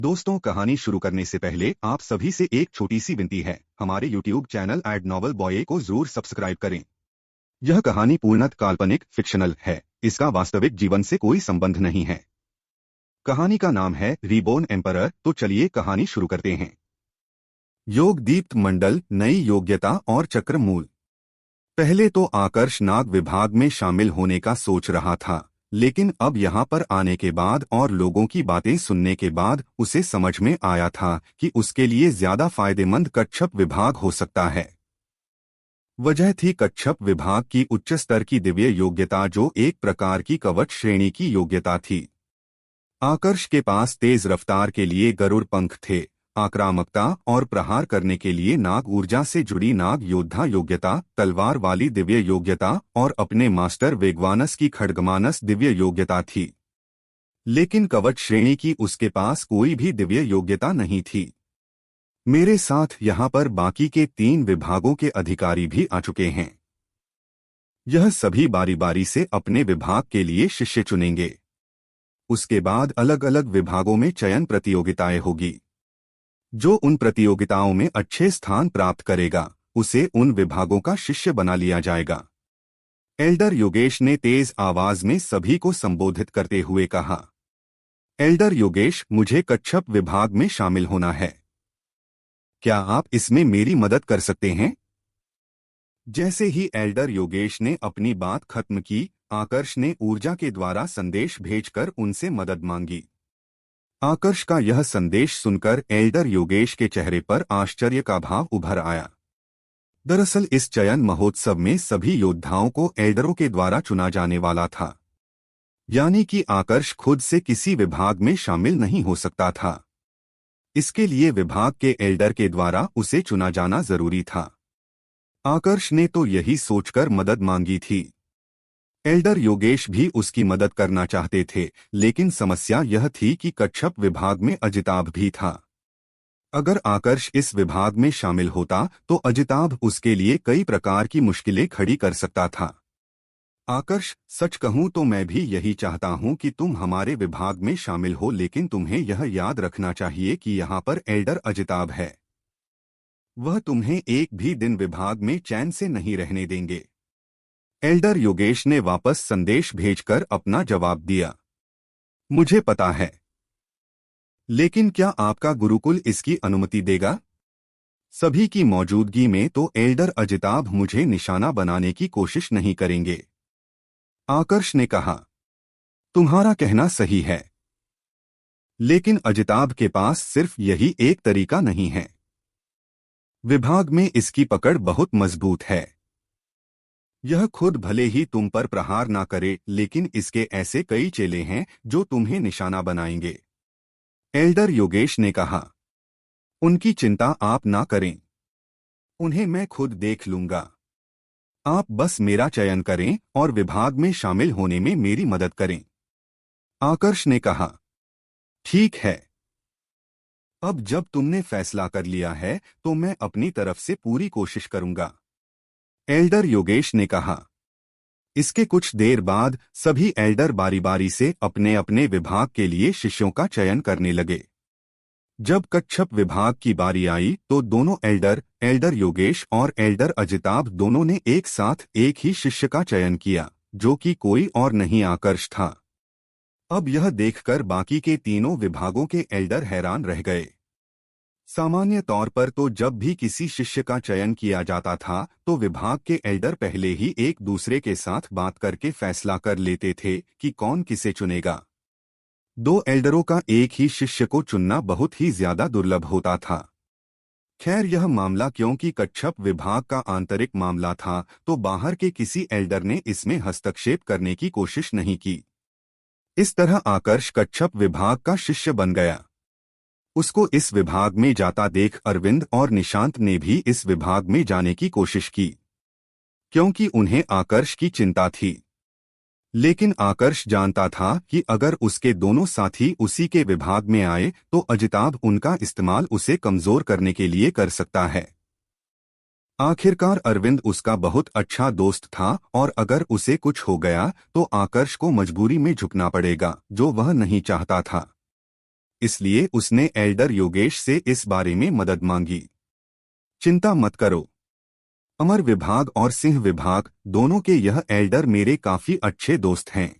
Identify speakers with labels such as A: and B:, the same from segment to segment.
A: दोस्तों, कहानी शुरू करने से पहले आप सभी से एक छोटी सी विनती है। हमारे YouTube channel Ed Novel Boy को जरूर सब्सक्राइब करें। यह कहानी पूर्णतः काल्पनिक फिक्शनल है। इसका वास्तविक जीवन से कोई संबंध नहीं है। कहानी का नाम है रीबोर्न एम्परर। तो चलिए कहानी शुरू करते हैं। योग दीप्त मंडल, नई योग्यता और चक्र मूल। पहले तो आकर्ष नाग विभाग में शामिल होने का सोच रहा था, लेकिन अब यहाँ पर आने के बाद और लोगों की बातें सुनने के बाद उसे समझ में आया था कि उसके लिए ज्यादा फायदेमंद कच्छप विभाग हो सकता है। वजह थी कच्छप विभाग की उच्च स्तर की दिव्य योग्यता, जो एक प्रकार की कवच श्रेणी की योग्यता थी। आकर्ष के पास तेज रफ्तार के लिए गरुड़ पंख थे, आक्रामकता और प्रहार करने के लिए नाग ऊर्जा से जुड़ी नाग योद्धा योग्यता, तलवार वाली दिव्य योग्यता और अपने मास्टर वेगवानस की खड्गमानस दिव्य योग्यता थी। लेकिन कवच श्रेणी की उसके पास कोई भी दिव्य योग्यता नहीं थी। मेरे साथ यहाँ पर बाकी के 3 विभागों के अधिकारी भी आ चुके हैं। यह सभी बारी बारी से अपने विभाग के लिए शिष्य चुनेंगे। उसके बाद अलग अलग विभागों में चयन प्रतियोगिताएं होगी। जो उन प्रतियोगिताओं में अच्छे स्थान प्राप्त करेगा, उसे उन विभागों का शिष्य बना लिया जाएगा। एल्डर योगेश ने तेज आवाज में सभी को संबोधित करते हुए कहा, एल्डर योगेश, मुझे कच्छप विभाग में शामिल होना है। क्या आप इसमें मेरी मदद कर सकते हैं? जैसे ही एल्डर योगेश ने अपनी बात खत्म की, आकर्ष ने ऊर्जा के द्वारा संदेश भेजकर उनसे मदद मांगी। आकर्ष का यह संदेश सुनकर एल्डर योगेश के चेहरे पर आश्चर्य का भाव उभर आया। दरअसल इस चयन महोत्सव में सभी योद्धाओं को एल्डरों के द्वारा चुना जाने वाला था, यानी कि आकर्ष खुद से किसी विभाग में शामिल नहीं हो सकता था। इसके लिए विभाग के एल्डर के द्वारा उसे चुना जाना जरूरी था। आकर्ष ने तो यही सोचकर मदद मांगी थी। एल्डर योगेश भी उसकी मदद करना चाहते थे, लेकिन समस्या यह थी कि कच्छप विभाग में अजिताभ भी था। अगर आकर्ष इस विभाग में शामिल होता तो अजिताभ उसके लिए कई प्रकार की मुश्किलें खड़ी कर सकता था। आकर्ष, सच कहूं तो मैं भी यही चाहता हूं कि तुम हमारे विभाग में शामिल हो, लेकिन तुम्हें यह याद रखना चाहिए कि यहाँ पर एल्डर अजिताभ है। वह तुम्हें एक भी दिन विभाग में चैन से नहीं रहने देंगे। एल्डर योगेश ने वापस संदेश भेजकर अपना जवाब दिया, मुझे पता है, लेकिन क्या आपका गुरुकुल इसकी अनुमति देगा? सभी की मौजूदगी में तो एल्डर अजिताभ मुझे निशाना बनाने की कोशिश नहीं करेंगे। आकर्ष ने कहा, तुम्हारा कहना सही है, लेकिन अजिताभ के पास सिर्फ यही एक तरीका नहीं है। विभाग में इसकी पकड़ बहुत मजबूत है। यह खुद भले ही तुम पर प्रहार ना करे, लेकिन इसके ऐसे कई चेले हैं जो तुम्हें निशाना बनाएंगे। एल्डर योगेश ने कहा, उनकी चिंता आप ना करें, उन्हें मैं खुद देख लूंगा। आप बस मेरा चयन करें और विभाग में शामिल होने में मेरी मदद करें। आकर्ष ने कहा, ठीक है। अब जब तुमने फैसला कर लिया है तो मैं अपनी तरफ से पूरी कोशिश करूंगा। एल्डर योगेश ने कहा। इसके कुछ देर बाद सभी एल्डर बारी बारी से अपने अपने विभाग के लिए शिष्यों का चयन करने लगे। जब कच्छप विभाग की बारी आई तो दोनों एल्डर योगेश और एल्डर अजिताभ दोनों ने एक साथ एक ही शिष्य का चयन किया, जो कि कोई और नहीं आकर्ष था। अब यह देखकर बाकी के तीनों विभागों के एल्डर हैरान रह गए। सामान्य तौर पर तो जब भी किसी शिष्य का चयन किया जाता था तो विभाग के एल्डर पहले ही एक दूसरे के साथ बात करके फैसला कर लेते थे कि कौन किसे चुनेगा। 2 एल्डरों का एक ही शिष्य को चुनना बहुत ही ज्यादा दुर्लभ होता था। खैर, यह मामला क्योंकि कच्छप विभाग का आंतरिक मामला था तो बाहर के किसी एल्डर ने इसमें हस्तक्षेप करने की कोशिश नहीं की। इस तरह आकर्ष कच्छप विभाग का शिष्य बन गया। उसको इस विभाग में जाता देख अरविंद और निशांत ने भी इस विभाग में जाने की कोशिश की, क्योंकि उन्हें आकर्ष की चिंता थी। लेकिन आकर्ष जानता था कि अगर उसके दोनों साथी उसी के विभाग में आए तो अजिताभ उनका इस्तेमाल उसे कमजोर करने के लिए कर सकता है। आखिरकार अरविंद उसका बहुत अच्छा दोस्त था और अगर उसे कुछ हो गया तो आकर्ष को मजबूरी में झुकना पड़ेगा, जो वह नहीं चाहता था। इसलिए उसने एल्डर योगेश से इस बारे में मदद मांगी। चिंता मत करो, अमर विभाग और सिंह विभाग दोनों के यह एल्डर मेरे काफी अच्छे दोस्त हैं।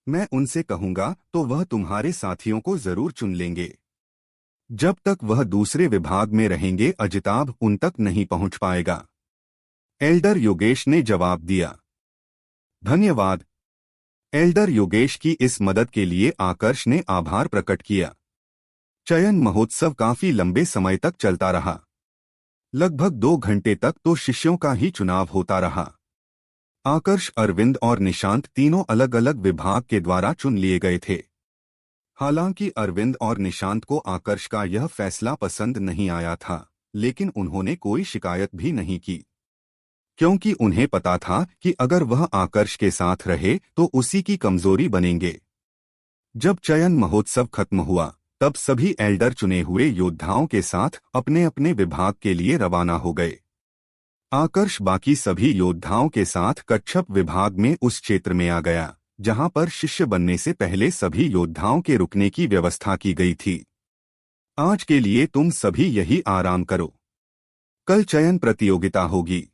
A: मैं उनसे कहूंगा तो वह तुम्हारे साथियों को जरूर चुन लेंगे। जब तक वह दूसरे विभाग में रहेंगे अजिताभ उन तक नहीं पहुंच पाएगा। एल्डर योगेश ने जवाब दिया। धन्यवाद। एल्डर योगेश की इस मदद के लिए आकर्ष ने आभार प्रकट किया। चयन महोत्सव काफी लंबे समय तक चलता रहा। लगभग 2 घंटे तक तो शिष्यों का ही चुनाव होता रहा। आकर्ष, अरविंद और निशांत तीनों अलग अलग विभाग के द्वारा चुन लिए गए थे। हालांकि अरविंद और निशांत को आकर्ष का यह फैसला पसंद नहीं आया था, लेकिन उन्होंने कोई शिकायत भी नहीं की, क्योंकि उन्हें पता था कि अगर वह आकर्ष के साथ रहे तो उसी की कमजोरी बनेंगे। जब चयन महोत्सव खत्म हुआ तब सभी एल्डर चुने हुए योद्धाओं के साथ अपने अपने विभाग के लिए रवाना हो गए। आकर्ष बाकी सभी योद्धाओं के साथ कच्छप विभाग में उस क्षेत्र में आ गया जहां पर शिष्य बनने से पहले सभी योद्धाओं के रुकने की व्यवस्था की गई थी। आज के लिए तुम सभी यही आराम करो, कल चयन प्रतियोगिता होगी।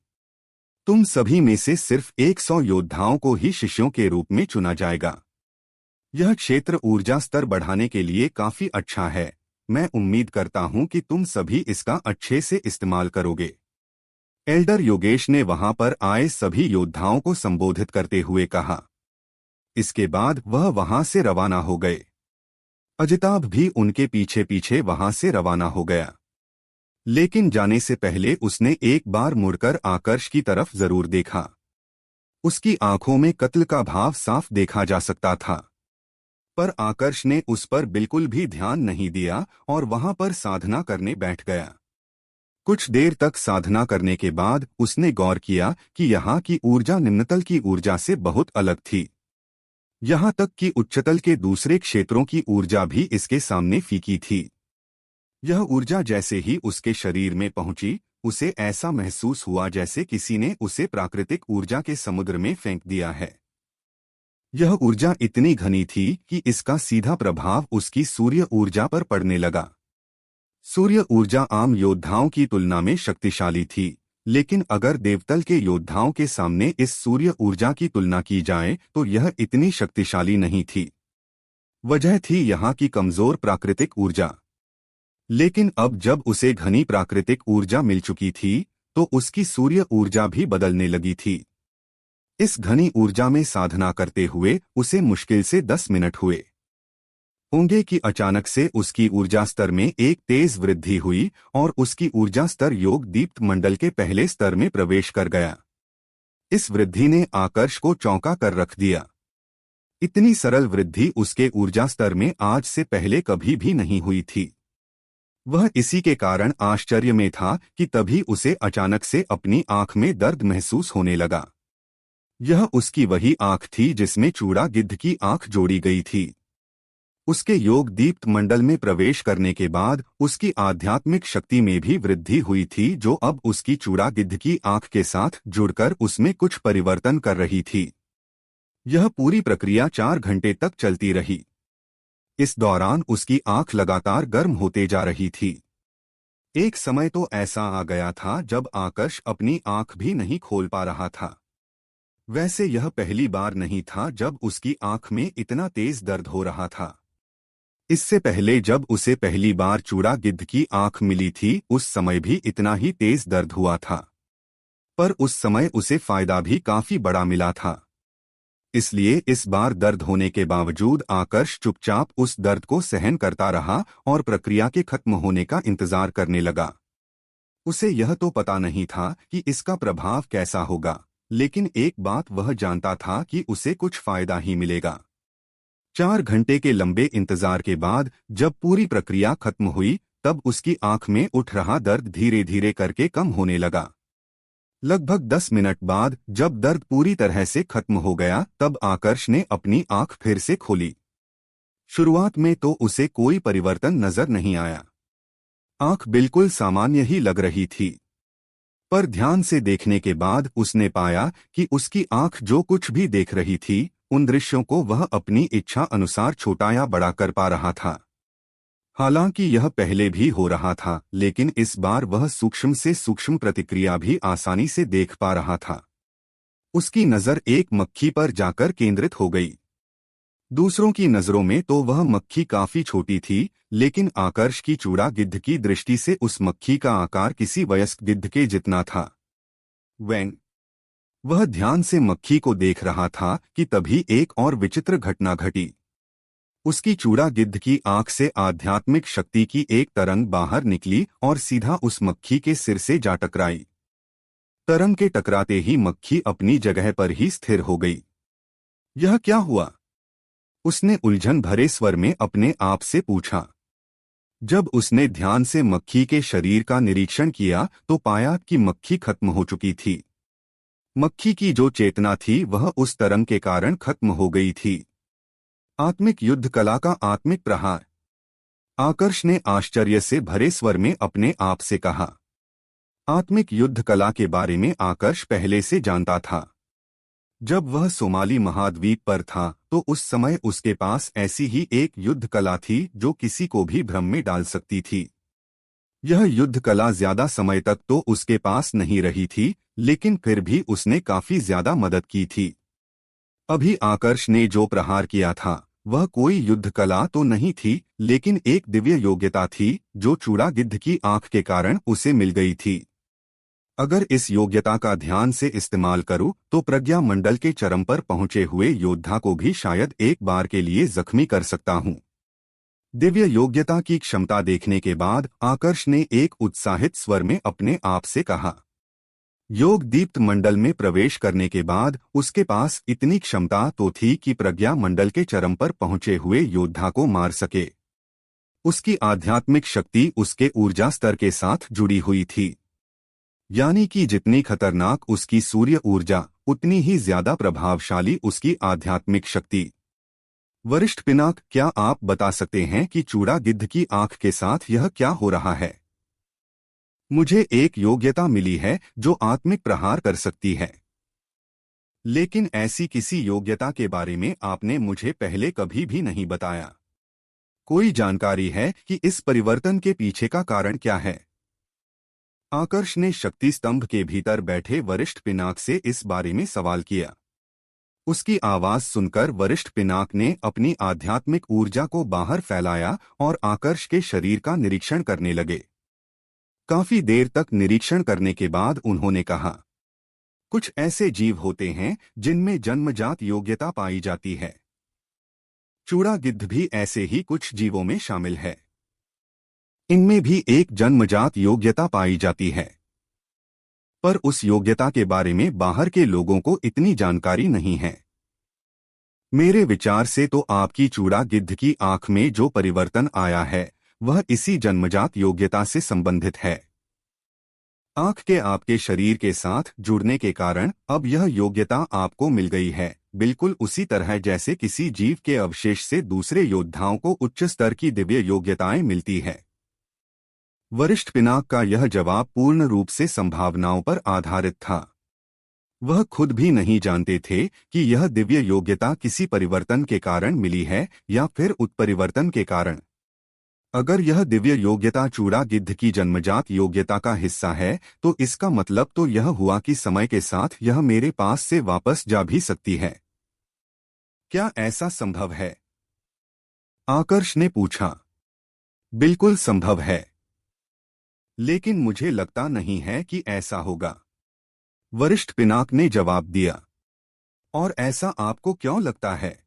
A: तुम सभी में से सिर्फ 100 योद्धाओं को ही शिष्यों के रूप में चुना जाएगा। यह क्षेत्र ऊर्जा स्तर बढ़ाने के लिए काफी अच्छा है। मैं उम्मीद करता हूं कि तुम सभी इसका अच्छे से इस्तेमाल करोगे। एल्डर योगेश ने वहां पर आए सभी योद्धाओं को संबोधित करते हुए कहा। इसके बाद वह वहां से रवाना हो गए। अजिताभ भी उनके पीछे पीछे वहां से रवाना हो गया, लेकिन जाने से पहले उसने एक बार मुड़कर आकर्ष की तरफ जरूर देखा। उसकी आंखों में कत्ल का भाव साफ देखा जा सकता था, पर आकर्ष ने उस पर बिल्कुल भी ध्यान नहीं दिया और वहां पर साधना करने बैठ गया। कुछ देर तक साधना करने के बाद उसने गौर किया कि यहाँ की ऊर्जा निम्नतल की ऊर्जा से बहुत अलग थी। यहाँ तक कि उच्चतल के दूसरे क्षेत्रों की ऊर्जा भी इसके सामने फीकी थी। यह ऊर्जा जैसे ही उसके शरीर में पहुंची, उसे ऐसा महसूस हुआ जैसे किसी ने उसे प्राकृतिक ऊर्जा के समुद्र में फेंक दिया है। यह ऊर्जा इतनी घनी थी कि इसका सीधा प्रभाव उसकी सूर्य ऊर्जा पर पड़ने लगा। सूर्य ऊर्जा आम योद्धाओं की तुलना में शक्तिशाली थी, लेकिन अगर देवतल के योद्धाओं के सामने इस सूर्य ऊर्जा की तुलना की जाए तो यह इतनी शक्तिशाली नहीं थी। वजह थी यहाँ की कमजोर प्राकृतिक ऊर्जा। लेकिन अब जब उसे घनी प्राकृतिक ऊर्जा मिल चुकी थी तो उसकी सूर्य ऊर्जा भी बदलने लगी थी। इस घनी ऊर्जा में साधना करते हुए उसे मुश्किल से 10 मिनट हुए होंगे कि अचानक से उसकी ऊर्जा स्तर में एक तेज वृद्धि हुई और उसकी ऊर्जा स्तर योग दीप्त मंडल के पहले स्तर में प्रवेश कर गया। इस वृद्धि ने आकर्ष को चौंका कर रख दिया। इतनी सरल वृद्धि उसके ऊर्जा स्तर में आज से पहले कभी भी नहीं हुई थी। वह इसी के कारण आश्चर्य में था कि तभी उसे अचानक से अपनी आंख में दर्द महसूस होने लगा। यह उसकी वही आंख थी जिसमें चूड़ा गिद्ध की आंख जोड़ी गई थी। उसके योग दीप्त मंडल में प्रवेश करने के बाद उसकी आध्यात्मिक शक्ति में भी वृद्धि हुई थी, जो अब उसकी चूड़ा गिद्ध की आंख के साथ जुड़कर उसमें कुछ परिवर्तन कर रही थी। यह पूरी प्रक्रिया 4 घंटे तक चलती रही। इस दौरान उसकी आंख लगातार गर्म होते जा रही थी। एक समय तो ऐसा आ गया था जब आकर्ष अपनी आंख भी नहीं खोल पा रहा था। वैसे यह पहली बार नहीं था जब उसकी आंख में इतना तेज दर्द हो रहा था। इससे पहले जब उसे पहली बार चूड़ा गिद्ध की आंख मिली थी उस समय भी इतना ही तेज दर्द हुआ था, पर उस समय उसे फायदा भी काफी बड़ा मिला था। इसलिए इस बार दर्द होने के बावजूद आकर्ष चुपचाप उस दर्द को सहन करता रहा और प्रक्रिया के खत्म होने का इंतजार करने लगा। उसे यह तो पता नहीं था कि इसका प्रभाव कैसा होगा, लेकिन एक बात वह जानता था कि उसे कुछ फायदा ही मिलेगा। 4 घंटे के लंबे इंतजार के बाद जब पूरी प्रक्रिया खत्म हुई तब उसकी आंख में उठ रहा दर्द धीरे धीरे करके कम होने लगा। लगभग 10 मिनट बाद जब दर्द पूरी तरह से खत्म हो गया तब आकर्ष ने अपनी आंख फिर से खोली। शुरुआत में तो उसे कोई परिवर्तन नजर नहीं आया। आंख बिल्कुल सामान्य ही लग रही थी, पर ध्यान से देखने के बाद उसने पाया कि उसकी आंख जो कुछ भी देख रही थी उन दृश्यों को वह अपनी इच्छा अनुसार छोटा या बड़ा कर पा रहा था। हालांकि यह पहले भी हो रहा था, लेकिन इस बार वह सूक्ष्म से सूक्ष्म प्रतिक्रिया भी आसानी से देख पा रहा था। उसकी नजर एक मक्खी पर जाकर केंद्रित हो गई। दूसरों की नजरों में तो वह मक्खी काफी छोटी थी, लेकिन आकर्ष की चूड़ा गिद्ध की दृष्टि से उस मक्खी का आकार किसी वयस्क गिद्ध के जितना था। वह ध्यान से मक्खी को देख रहा था कि तभी एक और विचित्र घटना घटी। उसकी चूड़ा गिद्ध की आंख से आध्यात्मिक शक्ति की एक तरंग बाहर निकली और सीधा उस मक्खी के सिर से जा टकराई। तरंग के टकराते ही मक्खी अपनी जगह पर ही स्थिर हो गई। यह क्या हुआ? उसने उलझन भरे स्वर में अपने आप से पूछा। जब उसने ध्यान से मक्खी के शरीर का निरीक्षण किया तो पाया कि मक्खी खत्म हो चुकी थी। मक्खी की जो चेतना थी वह उस तरंग के कारण खत्म हो गई थी। आत्मिक युद्ध कला का आत्मिक प्रहार। आकर्ष ने आश्चर्य से भरे स्वर में अपने आप से कहा। आत्मिक युद्ध कला के बारे में आकर्ष पहले से जानता था। जब वह सोमाली महाद्वीप पर था तो उस समय उसके पास ऐसी ही एक युद्ध कला थी जो किसी को भी भ्रम में डाल सकती थी। यह युद्ध कला ज्यादा समय तक तो उसके पास नहीं रही थी, लेकिन फिर भी उसने काफी ज्यादा मदद की थी। अभी आकर्ष ने जो प्रहार किया था वह कोई युद्ध कला तो नहीं थी, लेकिन एक दिव्य योग्यता थी जो चूड़ा गिद्ध की आंख के कारण उसे मिल गई थी। अगर इस योग्यता का ध्यान से इस्तेमाल करूं तो प्रज्ञा मंडल के चरम पर पहुंचे हुए योद्धा को भी शायद एक बार के लिए जख्मी कर सकता हूं। दिव्य योग्यता की क्षमता देखने के बाद आकर्ष ने एक उत्साहित स्वर में अपने आप से कहा। योग दीप्त मंडल में प्रवेश करने के बाद उसके पास इतनी क्षमता तो थी कि प्रज्ञा मंडल के चरम पर पहुंचे हुए योद्धा को मार सके। उसकी आध्यात्मिक शक्ति उसके ऊर्जा स्तर के साथ जुड़ी हुई थी, यानी कि जितनी खतरनाक उसकी सूर्य ऊर्जा उतनी ही ज्यादा प्रभावशाली उसकी आध्यात्मिक शक्ति। वरिष्ठ पिनाक, क्या आप बता सकते हैं कि चूड़ा गिद्ध की आंख के साथ यह क्या हो रहा है? मुझे एक योग्यता मिली है जो आत्मिक प्रहार कर सकती है, लेकिन ऐसी किसी योग्यता के बारे में आपने मुझे पहले कभी भी नहीं बताया। कोई जानकारी है कि इस परिवर्तन के पीछे का कारण क्या है? आकर्ष ने शक्ति स्तंभ के भीतर बैठे वरिष्ठ पिनाक से इस बारे में सवाल किया। उसकी आवाज सुनकर वरिष्ठ पिनाक ने अपनी आध्यात्मिक ऊर्जा को बाहर फैलाया और आकर्ष के शरीर का निरीक्षण करने लगे। काफी देर तक निरीक्षण करने के बाद उन्होंने कहा, कुछ ऐसे जीव होते हैं जिनमें जन्मजात योग्यता पाई जाती है। चूड़ा गिद्ध भी ऐसे ही कुछ जीवों में शामिल है। इनमें भी एक जन्मजात योग्यता पाई जाती है, पर उस योग्यता के बारे में बाहर के लोगों को इतनी जानकारी नहीं है। मेरे विचार से तो आपकी चूड़ा गिद्ध की आंख में जो परिवर्तन आया है वह इसी जन्मजात योग्यता से संबंधित है। आंख के आपके शरीर के साथ जुड़ने के कारण अब यह योग्यता आपको मिल गई है, बिल्कुल उसी तरह जैसे किसी जीव के अवशेष से दूसरे योद्धाओं को उच्च स्तर की दिव्य योग्यताएं मिलती है। वरिष्ठ पिनाक का यह जवाब पूर्ण रूप से संभावनाओं पर आधारित था। वह खुद भी नहीं जानते थे कि यह दिव्य योग्यता किसी परिवर्तन के कारण मिली है या फिर उत्परिवर्तन के कारण। अगर यह दिव्य योग्यता चूड़ा गिद्ध की जन्मजात योग्यता का हिस्सा है तो इसका मतलब तो यह हुआ कि समय के साथ यह मेरे पास से वापस जा भी सकती है। क्या ऐसा संभव है? आकर्ष ने पूछा। बिल्कुल संभव है, लेकिन मुझे लगता नहीं है कि ऐसा होगा, वरिष्ठ पिनाक ने जवाब दिया। और ऐसा आपको क्यों लगता है?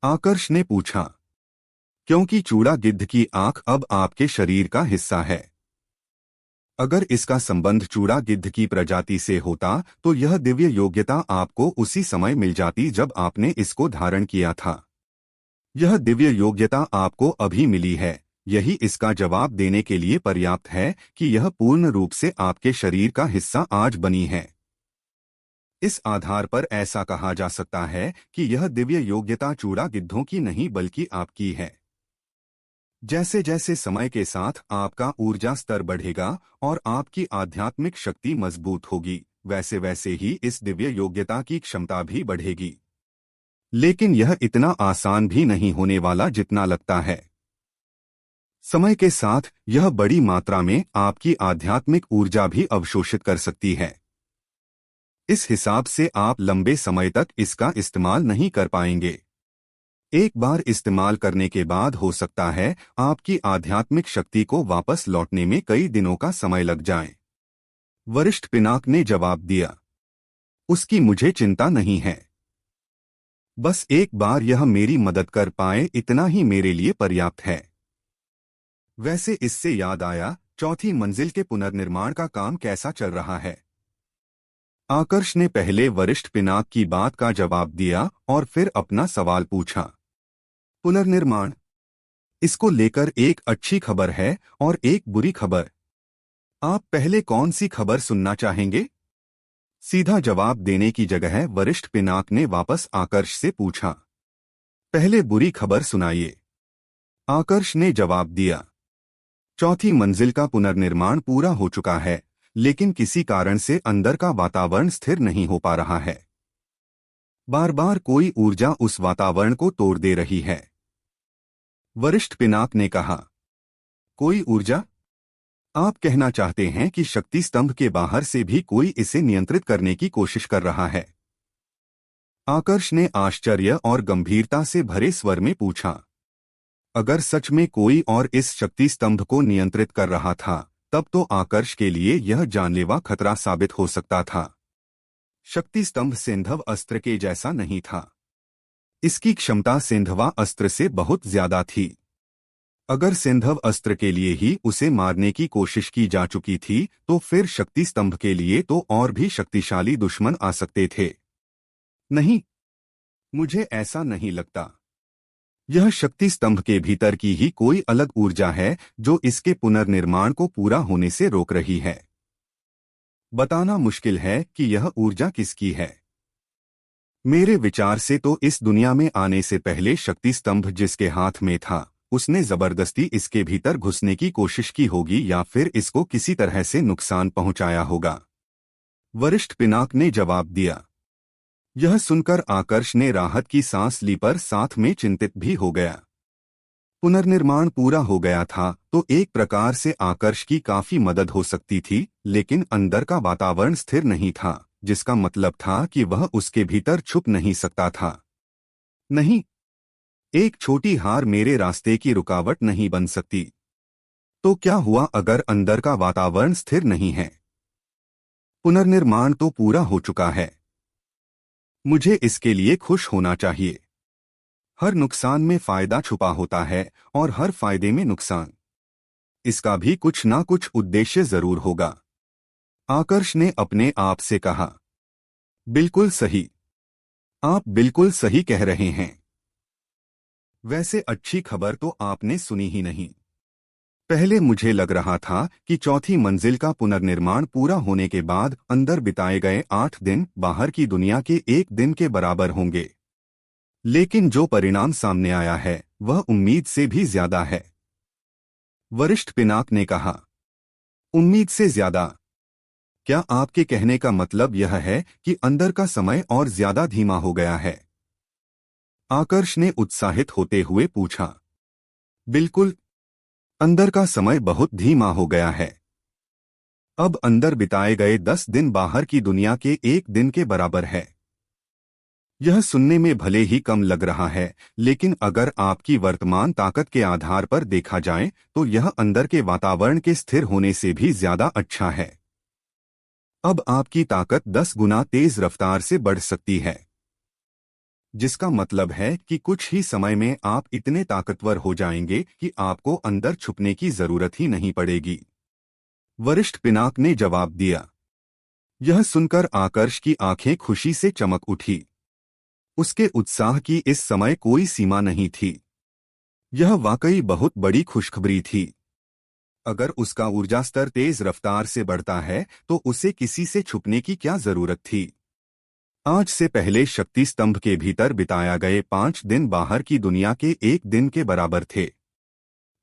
A: आकर्ष ने पूछा। क्योंकि चूड़ा गिद्ध की आंख अब आपके शरीर का हिस्सा है। अगर इसका संबंध चूड़ा गिद्ध की प्रजाति से होता तो यह दिव्य योग्यता आपको उसी समय मिल जाती जब आपने इसको धारण किया था। यह दिव्य योग्यता आपको अभी मिली है, यही इसका जवाब देने के लिए पर्याप्त है कि यह पूर्ण रूप से आपके शरीर का हिस्सा आज बनी है। इस आधार पर ऐसा कहा जा सकता है कि यह दिव्य योग्यता चूड़ा गिद्धों की नहीं बल्कि आपकी है। जैसे जैसे समय के साथ आपका ऊर्जा स्तर बढ़ेगा और आपकी आध्यात्मिक शक्ति मजबूत होगी, वैसे वैसे ही इस दिव्य योग्यता की क्षमता भी बढ़ेगी। लेकिन यह इतना आसान भी नहीं होने वाला जितना लगता है। समय के साथ यह बड़ी मात्रा में आपकी आध्यात्मिक ऊर्जा भी अवशोषित कर सकती है। इस हिसाब से आप लंबे समय तक इसका इस्तेमाल नहीं कर पाएंगे। एक बार इस्तेमाल करने के बाद हो सकता है आपकी आध्यात्मिक शक्ति को वापस लौटने में कई दिनों का समय लग जाए। वरिष्ठ पिनाक ने जवाब दिया, उसकी मुझे चिंता नहीं है। बस एक बार यह मेरी मदद कर पाए इतना ही मेरे लिए पर्याप्त है। वैसे इससे याद आया, चौथी मंजिल के पुनर्निर्माण का काम कैसा चल रहा है? आकर्ष ने पहले वरिष्ठ पिनाक की बात का जवाब दिया और फिर अपना सवाल पूछा। पुनर्निर्माण, इसको लेकर एक अच्छी खबर है और एक बुरी खबर। आप पहले कौन सी खबर सुनना चाहेंगे? सीधा जवाब देने की जगह वरिष्ठ पिनाक ने वापस आकर्ष से पूछा। पहले बुरी खबर सुनाइए, आकर्ष ने जवाब दिया। चौथी मंजिल का पुनर्निर्माण पूरा हो चुका है, लेकिन किसी कारण से अंदर का वातावरण स्थिर नहीं हो पा रहा है। बार बार कोई ऊर्जा उस वातावरण को तोड़ दे रही है। वरिष्ठ पिनाक ने कहा, कोई ऊर्जा? आप कहना चाहते हैं कि शक्ति स्तंभ के बाहर से भी कोई इसे नियंत्रित करने की कोशिश कर रहा है? आकर्ष ने आश्चर्य और गंभीरता से भरे स्वर में पूछा। अगर सच में कोई और इस शक्ति स्तंभ को नियंत्रित कर रहा था, तब तो आकर्ष के लिए यह जानलेवा खतरा साबित हो सकता था। शक्ति स्तंभ सिंधव अस्त्र के जैसा नहीं था। इसकी क्षमता सिंधवा अस्त्र से बहुत ज्यादा थी। अगर सिंधव अस्त्र के लिए ही उसे मारने की कोशिश की जा चुकी थी, तो फिर शक्ति स्तंभ के लिए तो और भी शक्तिशाली दुश्मन आ सकते थे। नहीं, मुझे ऐसा नहीं लगता। यह शक्ति स्तंभ के भीतर की ही कोई अलग ऊर्जा है जो इसके पुनर्निर्माण को पूरा होने से रोक रही है। बताना मुश्किल है कि यह ऊर्जा किसकी है। मेरे विचार से तो इस दुनिया में आने से पहले शक्ति स्तंभ जिसके हाथ में था, उसने जबरदस्ती इसके भीतर घुसने की कोशिश की होगी या फिर इसको किसी तरह से नुकसान पहुंचाया होगा। वरिष्ठ पिनाक ने जवाब दिया। यह सुनकर आकर्ष ने राहत की सांस ली, पर साथ में चिंतित भी हो गया। पुनर्निर्माण पूरा हो गया था तो एक प्रकार से आकर्ष की काफी मदद हो सकती थी, लेकिन अंदर का वातावरण स्थिर नहीं था, जिसका मतलब था कि वह उसके भीतर छुप नहीं सकता था। नहीं, एक छोटी हार मेरे रास्ते की रुकावट नहीं बन सकती। तो क्या हुआ अगर अंदर का वातावरण स्थिर नहीं है? पुनर्निर्माण तो पूरा हो चुका है। मुझे इसके लिए खुश होना चाहिए। हर नुकसान में फायदा छुपा होता है और हर फायदे में नुकसान। इसका भी कुछ ना कुछ उद्देश्य जरूर होगा। आकर्ष ने अपने आप से कहा। बिल्कुल सही, आप बिल्कुल सही कह रहे हैं। वैसे अच्छी खबर तो आपने सुनी ही नहीं। पहले मुझे लग रहा था कि चौथी मंजिल का पुनर्निर्माण पूरा होने के बाद अंदर बिताए गए 8 दिन बाहर की दुनिया के 1 दिन के बराबर होंगे, लेकिन जो परिणाम सामने आया है वह उम्मीद से भी ज्यादा है। वरिष्ठ पिनाक ने कहा। उम्मीद से ज्यादा? क्या आपके कहने का मतलब यह है कि अंदर का समय और ज्यादा धीमा हो गया है? आकर्ष ने उत्साहित होते हुए पूछा। बिल्कुल, अंदर का समय बहुत धीमा हो गया है। अब अंदर बिताए गए 10 दिन बाहर की दुनिया के 1 दिन के बराबर है। यह सुनने में भले ही कम लग रहा है, लेकिन अगर आपकी वर्तमान ताकत के आधार पर देखा जाए तो यह अंदर के वातावरण के स्थिर होने से भी ज्यादा अच्छा है। अब आपकी ताकत 10 गुना तेज रफ्तार से बढ़ सकती है, जिसका मतलब है कि कुछ ही समय में आप इतने ताकतवर हो जाएंगे कि आपको अंदर छुपने की जरूरत ही नहीं पड़ेगी। वरिष्ठ पिनाक ने जवाब दिया। यह सुनकर आकर्ष की आंखें खुशी से चमक उठी। उसके उत्साह की इस समय कोई सीमा नहीं थी। यह वाकई बहुत बड़ी खुशखबरी थी। अगर उसका ऊर्जा स्तर तेज रफ्तार से बढ़ता है तो उसे किसी से छुपने की क्या जरूरत थी? आज से पहले शक्ति स्तंभ के भीतर बिताया गए 5 दिन बाहर की दुनिया के 1 दिन के बराबर थे,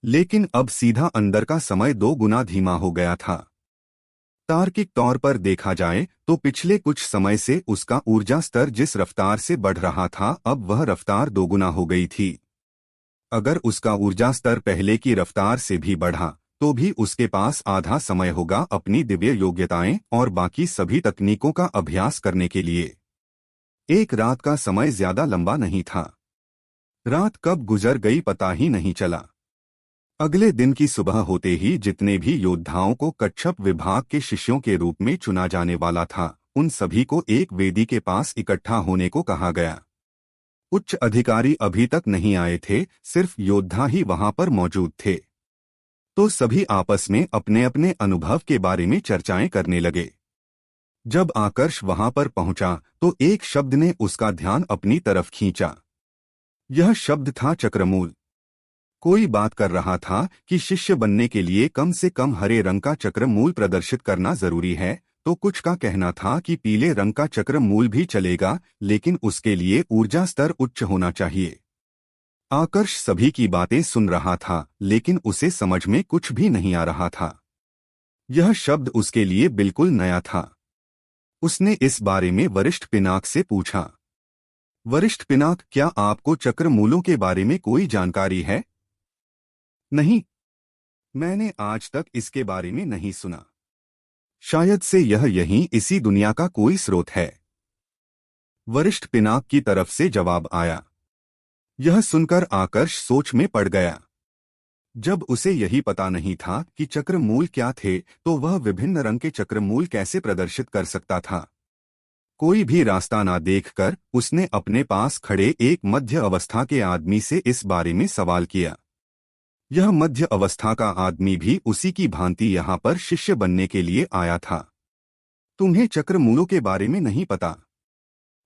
A: लेकिन अब सीधा अंदर का समय 2 गुना धीमा हो गया था। तार्किक तौर पर देखा जाए तो पिछले कुछ समय से उसका ऊर्जा स्तर जिस रफ्तार से बढ़ रहा था, अब वह रफ्तार 2 गुना हो गई थी। अगर उसका ऊर्जा स्तर पहले की रफ्तार से भी बढ़ा तो भी उसके पास आधा समय होगा अपनी दिव्य योग्यताएं और बाकी सभी तकनीकों का अभ्यास करने के लिए। एक रात का समय ज्यादा लंबा नहीं था। रात कब गुजर गई पता ही नहीं चला। अगले दिन की सुबह होते ही जितने भी योद्धाओं को कच्छप विभाग के शिष्यों के रूप में चुना जाने वाला था, उन सभी को एक वेदी के पास इकट्ठा होने को कहा गया। उच्च अधिकारी अभी तक नहीं आए थे, सिर्फ योद्धा ही वहां पर मौजूद थे। तो सभी आपस में अपने अपने अनुभव के बारे में चर्चाएं करने लगे। जब आकर्ष वहां पर पहुंचा तो एक शब्द ने उसका ध्यान अपनी तरफ खींचा। यह शब्द था चक्रमूल। कोई बात कर रहा था कि शिष्य बनने के लिए कम से कम हरे रंग का चक्रमूल प्रदर्शित करना जरूरी है, तो कुछ का कहना था कि पीले रंग का चक्रमूल भी चलेगा, लेकिन उसके लिए ऊर्जा स्तर उच्च होना चाहिए। आकर्ष सभी की बातें सुन रहा था, लेकिन उसे समझ में कुछ भी नहीं आ रहा था। यह शब्द उसके लिए बिल्कुल नया था। उसने इस बारे में वरिष्ठ पिनाक से पूछा, वरिष्ठ पिनाक, क्या आपको चक्रमूलों के बारे में कोई जानकारी है? नहीं, मैंने आज तक इसके बारे में नहीं सुना। शायद से यह यहीं इसी दुनिया का कोई स्रोत है। वरिष्ठ पिनाक की तरफ से जवाब आया। यह सुनकर आकर्ष सोच में पड़ गया। जब उसे यही पता नहीं था कि चक्रमूल क्या थे, तो वह विभिन्न रंग के चक्रमूल कैसे प्रदर्शित कर सकता था। कोई भी रास्ता ना देखकर उसने अपने पास खड़े एक मध्य अवस्था के आदमी से इस बारे में सवाल किया। यह मध्य अवस्था का आदमी भी उसी की भांति यहाँ पर शिष्य बनने के लिए आया था। तुम्हें चक्रमूलों के बारे में नहीं पता?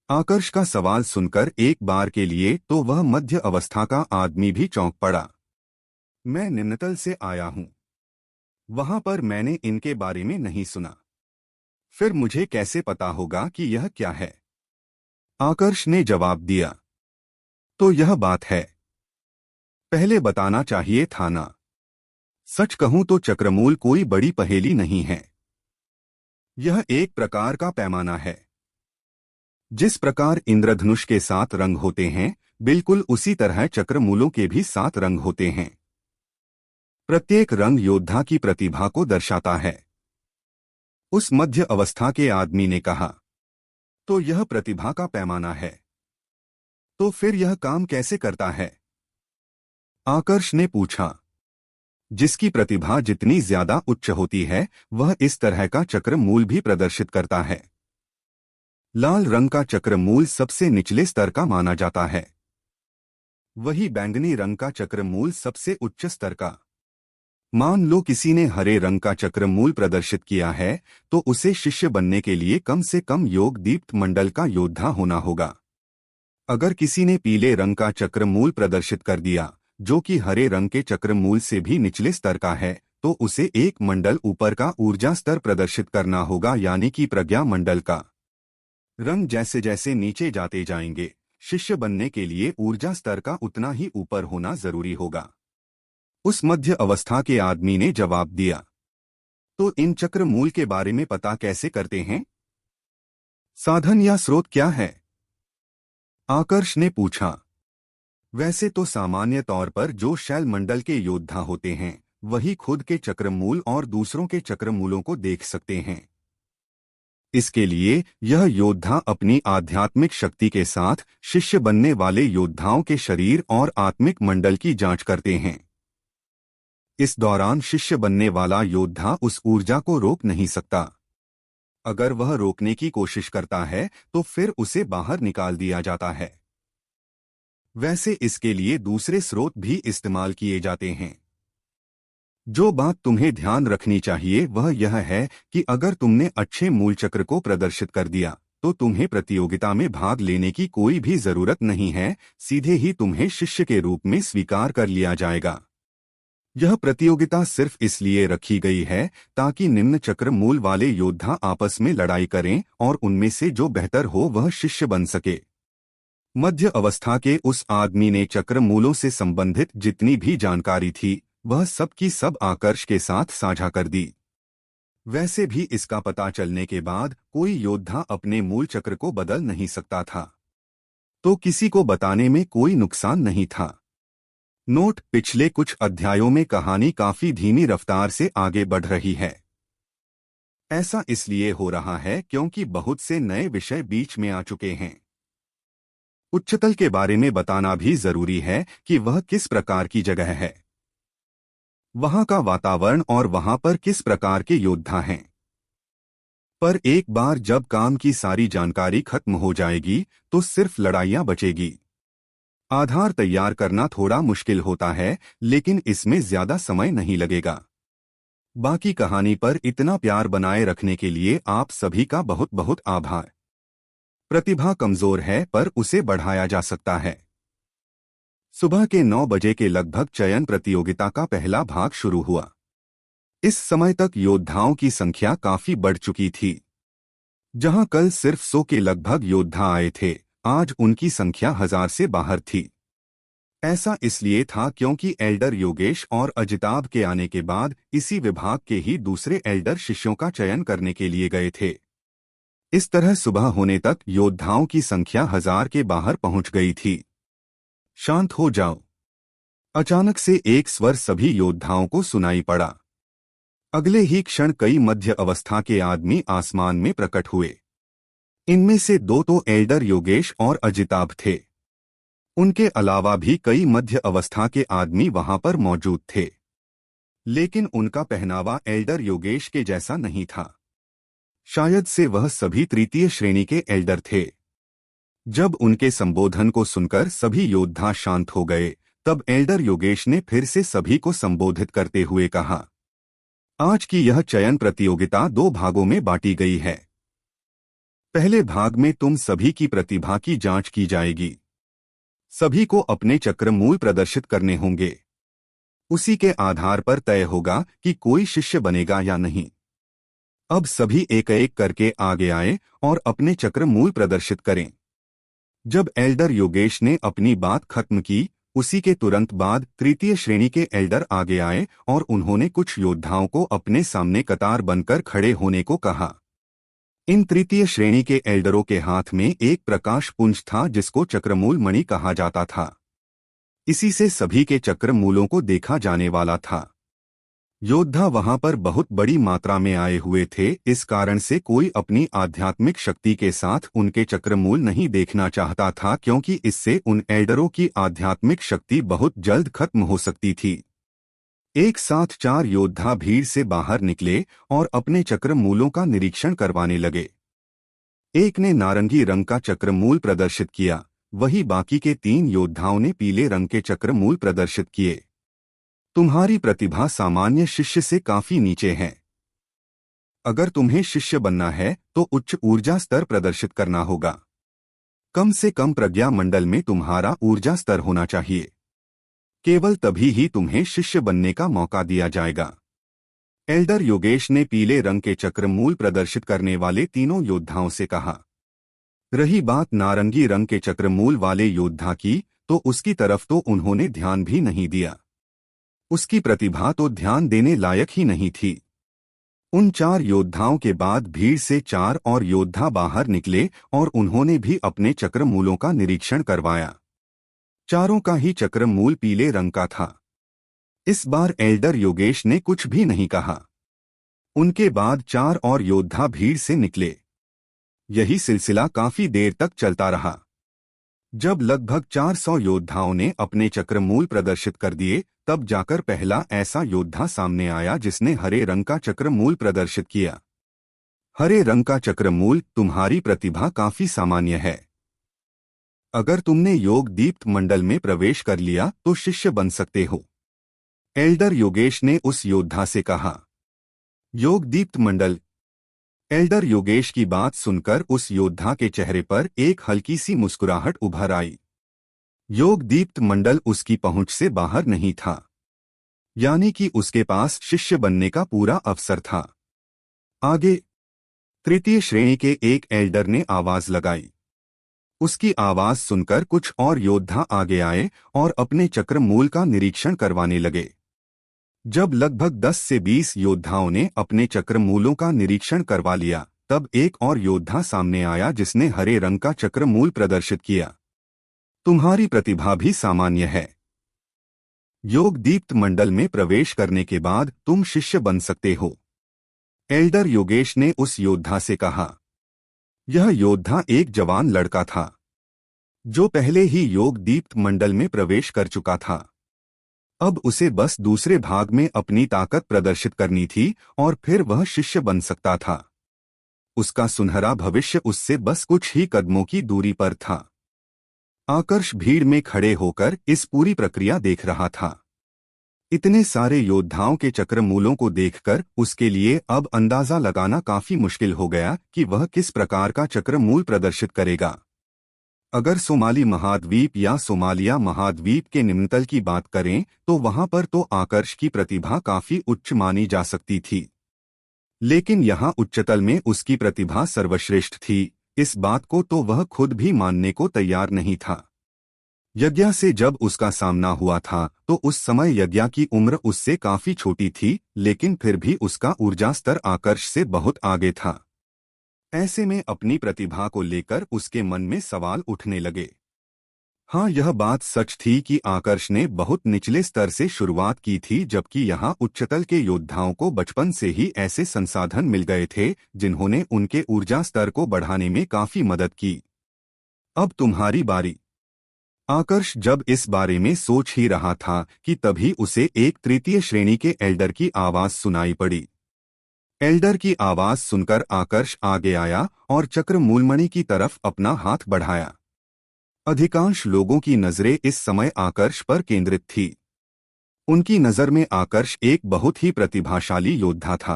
A: आकर्ष का सवाल सुनकर एक बार के लिए तो वह मध्य अवस्था का आदमी भी चौंक पड़ा। मैं निम्नतल से आया हूं, वहां पर मैंने इनके बारे में नहीं सुना, फिर मुझे कैसे पता होगा कि यह क्या है? आकर्ष ने जवाब दिया, तो यह बात है, पहले बताना चाहिए था ना। सच कहूं तो चक्रमूल कोई बड़ी पहेली नहीं है। यह एक प्रकार का पैमाना है। जिस प्रकार इंद्रधनुष के 7 रंग होते हैं, बिल्कुल उसी तरह चक्रमूलों के भी 7 रंग होते हैं। प्रत्येक रंग योद्धा की प्रतिभा को दर्शाता है। उस मध्य अवस्था के आदमी ने कहा, तो यह प्रतिभा का पैमाना है। तो फिर यह काम कैसे करता है? आकर्ष ने पूछा। जिसकी प्रतिभा जितनी ज्यादा उच्च होती है, वह इस तरह का चक्रमूल भी प्रदर्शित करता है। लाल रंग का चक्रमूल सबसे निचले स्तर का माना जाता है। वही बैंगनी रंग का चक्रमूल सबसे उच्च स्तर का। मान लो किसी ने हरे रंग का चक्रमूल प्रदर्शित किया है, तो उसे शिष्य बनने के लिए कम से कम योग दीप्त मंडल का योद्धा होना होगा। अगर किसी ने पीले रंग का चक्रमूल प्रदर्शित कर दिया, जो कि हरे रंग के चक्रमूल से भी निचले स्तर का है, तो उसे एक मंडल ऊपर का ऊर्जा स्तर प्रदर्शित करना होगा, यानी कि प्रज्ञा मंडल का। रंग जैसे जैसे नीचे जाते जाएंगे, शिष्य बनने के लिए ऊर्जा स्तर का उतना ही ऊपर होना जरूरी होगा। उस मध्य अवस्था के आदमी ने जवाब दिया, तो इन चक्रमूल के बारे में पता कैसे करते हैं? साधन या स्रोत क्या है? आकर्ष ने पूछा। वैसे तो सामान्य तौर पर जो शैल मंडल के योद्धा होते हैं, वही खुद के चक्रमूल और दूसरों के चक्रमूलों को देख सकते हैं। इसके लिए यह योद्धा अपनी आध्यात्मिक शक्ति के साथ शिष्य बनने वाले योद्धाओं के शरीर और आत्मिक मंडल की जांच करते हैं। इस दौरान शिष्य बनने वाला योद्धा उस ऊर्जा को रोक नहीं सकता। अगर वह रोकने की कोशिश करता है तो फिर उसे बाहर निकाल दिया जाता है। वैसे इसके लिए दूसरे स्रोत भी इस्तेमाल किए जाते हैं। जो बात तुम्हें ध्यान रखनी चाहिए वह यह है कि अगर तुमने अच्छे मूल चक्र को प्रदर्शित कर दिया, तो तुम्हें प्रतियोगिता में भाग लेने की कोई भी जरूरत नहीं है, सीधे ही तुम्हें शिष्य के रूप में स्वीकार कर लिया जाएगा। यह प्रतियोगिता सिर्फ इसलिए रखी गई है ताकि निम्न चक्र मूल वाले योद्धा आपस में लड़ाई करें और उनमें से जो बेहतर हो वह शिष्य बन सके। मध्य अवस्था के उस आदमी ने चक्र मूलों से संबंधित जितनी भी जानकारी थी, वह सब की सब आकर्ष के साथ साझा कर दी। वैसे भी इसका पता चलने के बाद कोई योद्धा अपने मूल चक्र को बदल नहीं सकता था, तो किसी को बताने में कोई नुकसान नहीं था। नोट: पिछले कुछ अध्यायों में कहानी काफी धीमी रफ्तार से आगे बढ़ रही है। ऐसा इसलिए हो रहा है क्योंकि बहुत से नए विषय बीच में आ चुके हैं। उच्चतल के बारे में बताना भी जरूरी है कि वह किस प्रकार की जगह है, वहां का वातावरण और वहां पर किस प्रकार के योद्धा हैं। पर एक बार जब काम की सारी जानकारी खत्म हो जाएगी तो सिर्फ लड़ाइयां बचेगी। आधार तैयार करना थोड़ा मुश्किल होता है, लेकिन इसमें ज्यादा समय नहीं लगेगा। बाकी कहानी पर इतना प्यार बनाए रखने के लिए आप सभी का बहुत बहुत आभार। प्रतिभा कमजोर है पर उसे बढ़ाया जा सकता है। सुबह के 9 बजे के लगभग चयन प्रतियोगिता का पहला भाग शुरू हुआ। इस समय तक योद्धाओं की संख्या काफी बढ़ चुकी थी। जहां कल सिर्फ 100 के लगभग योद्धा आए थे, आज उनकी संख्या 1000 से बाहर थी। ऐसा इसलिए था क्योंकि एल्डर योगेश और अजिताभ के आने के बाद इसी विभाग के ही दूसरे एल्डर शिष्यों का चयन करने के लिए गए थे। इस तरह सुबह होने तक योद्धाओं की संख्या 1000 के बाहर पहुंच गई थी। शांत हो जाओ। अचानक से एक स्वर सभी योद्धाओं को सुनाई पड़ा। अगले ही क्षण कई मध्य अवस्था के आदमी आसमान में प्रकट हुए। इनमें से 2 तो एल्डर योगेश और अजिताभ थे। उनके अलावा भी कई मध्य अवस्था के आदमी वहां पर मौजूद थे, लेकिन उनका पहनावा एल्डर योगेश के जैसा नहीं था। शायद से वह सभी तृतीय श्रेणी के एल्डर थे। जब उनके संबोधन को सुनकर सभी योद्धा शांत हो गए, तब एल्डर योगेश ने फिर से सभी को संबोधित करते हुए कहा, आज की यह चयन प्रतियोगिता 2 भागों में बांटी गई है। पहले भाग में तुम सभी की प्रतिभा की जांच की जाएगी। सभी को अपने चक्र मूल प्रदर्शित करने होंगे। उसी के आधार पर तय होगा कि कोई शिष्य बनेगा या नहीं। अब सभी एक एक करके आगे आए और अपने चक्र मूल प्रदर्शित करें। जब एल्डर योगेश ने अपनी बात खत्म की, उसी के तुरंत बाद तृतीय श्रेणी के एल्डर आगे आए और उन्होंने कुछ योद्धाओं को अपने सामने कतार बनकर खड़े होने को कहा। इन तृतीय श्रेणी के एल्डरों के हाथ में एक प्रकाश पुंज था जिसको चक्रमूल मणि कहा जाता था। इसी से सभी के चक्र मूलों को देखा जाने वाला था। योद्धा वहां पर बहुत बड़ी मात्रा में आए हुए थे, इस कारण से कोई अपनी आध्यात्मिक शक्ति के साथ उनके चक्रमूल नहीं देखना चाहता था, क्योंकि इससे उन एल्डरों की आध्यात्मिक शक्ति बहुत जल्द खत्म हो सकती थी। एक साथ 4 योद्धा भीड़ से बाहर निकले और अपने चक्र मूलों का निरीक्षण करवाने लगे। एक ने नारंगी रंग का चक्र मूल प्रदर्शित किया, वही बाकी के 3 योद्धाओं ने पीले रंग के चक्र मूल प्रदर्शित किए। तुम्हारी प्रतिभा सामान्य शिष्य से काफी नीचे है। अगर तुम्हें शिष्य बनना है तो उच्च ऊर्जा स्तर प्रदर्शित करना होगा। कम से कम प्रज्ञा मंडल में तुम्हारा ऊर्जा स्तर होना चाहिए। केवल तभी ही तुम्हें शिष्य बनने का मौका दिया जाएगा। एल्डर योगेश ने पीले रंग के चक्र मूल प्रदर्शित करने वाले तीनों योद्धाओं से कहा। रही बात नारंगी रंग के चक्र मूल वाले योद्धा की, तो उसकी तरफ तो उन्होंने ध्यान भी नहीं दिया। उसकी प्रतिभा तो ध्यान देने लायक ही नहीं थी। उन 4 योद्धाओं के बाद भीड़ से 4 और योद्धा बाहर निकले और उन्होंने भी अपने चक्र मूलों का निरीक्षण करवाया। चारों का ही चक्र मूल पीले रंग का था। इस बार एल्डर योगेश ने कुछ भी नहीं कहा। उनके बाद 4 और योद्धा भीड़ से निकले। यही सिलसिला काफी देर तक चलता रहा। जब लगभग 400 योद्धाओं ने अपने चक्र मूल प्रदर्शित कर दिए, तब जाकर पहला ऐसा योद्धा सामने आया जिसने हरे रंग का चक्र मूल प्रदर्शित किया। हरे रंग का चक्र मूल, तुम्हारी प्रतिभा काफी सामान्य है। अगर तुमने योग दीप्त मंडल में प्रवेश कर लिया तो शिष्य बन सकते हो। एल्डर योगेश ने उस योद्धा से कहा। योग दीप्त मंडल। एल्डर योगेश की बात सुनकर उस योद्धा के चेहरे पर एक हल्की सी मुस्कुराहट उभर आई। योग दीप्त मंडल उसकी पहुंच से बाहर नहीं था, यानी कि उसके पास शिष्य बनने का पूरा अवसर था। आगे तृतीय श्रेणी के एक एल्डर ने आवाज लगाई। उसकी आवाज सुनकर कुछ और योद्धा आगे आए और अपने चक्र मूल का निरीक्षण करवाने लगे। जब लगभग 10 से 20 योद्धाओं ने अपने चक्र मूलों का निरीक्षण करवा लिया, तब एक और योद्धा सामने आया जिसने हरे रंग का चक्र मूल प्रदर्शित किया। तुम्हारी प्रतिभा भी सामान्य है। योग दीप्त मंडल में प्रवेश करने के बाद तुम शिष्य बन सकते हो। एल्डर योगेश ने उस योद्धा से कहा। यह योद्धा एक जवान लड़का था जो पहले ही योग दीप्त मंडल में प्रवेश कर चुका था। अब उसे बस दूसरे भाग में अपनी ताकत प्रदर्शित करनी थी और फिर वह शिष्य बन सकता था। उसका सुनहरा भविष्य उससे बस कुछ ही कदमों की दूरी पर था। आकर्ष भीड़ में खड़े होकर इस पूरी प्रक्रिया देख रहा था। इतने सारे योद्धाओं के चक्रमूलों को देखकर उसके लिए अब अंदाजा लगाना काफी मुश्किल हो गया कि वह किस प्रकार का चक्रमूल प्रदर्शित करेगा। अगर सोमाली महाद्वीप या सोमालिया महाद्वीप के निम्नतल की बात करें तो वहां पर तो आकर्ष की प्रतिभा काफी उच्च मानी जा सकती थी, लेकिन यहाँ उच्चतल में उसकी प्रतिभा सर्वश्रेष्ठ थी। इस बात को तो वह खुद भी मानने को तैयार नहीं था। यज्ञा से जब उसका सामना हुआ था तो उस समय यज्ञा की उम्र उससे काफी छोटी थी, लेकिन फिर भी उसका ऊर्जा स्तर आकर्ष से बहुत आगे था। ऐसे में अपनी प्रतिभा को लेकर उसके मन में सवाल उठने लगे। हाँ, यह बात सच थी कि आकर्ष ने बहुत निचले स्तर से शुरुआत की थी, जबकि यहाँ उच्चतल के योद्धाओं को बचपन से ही ऐसे संसाधन मिल गए थे जिन्होंने उनके ऊर्जा स्तर को बढ़ाने में काफी मदद की। अब तुम्हारी बारी। आकर्ष जब इस बारे में सोच ही रहा था कि तभी उसे एक तृतीय श्रेणी के एल्डर की आवाज सुनाई पड़ी। एल्डर की आवाज सुनकर आकर्ष आगे आया और चक्र मूलमणि की तरफ अपना हाथ बढ़ाया। अधिकांश लोगों की नजरें इस समय आकर्ष पर केंद्रित थी। उनकी नजर में आकर्ष एक बहुत ही प्रतिभाशाली योद्धा था।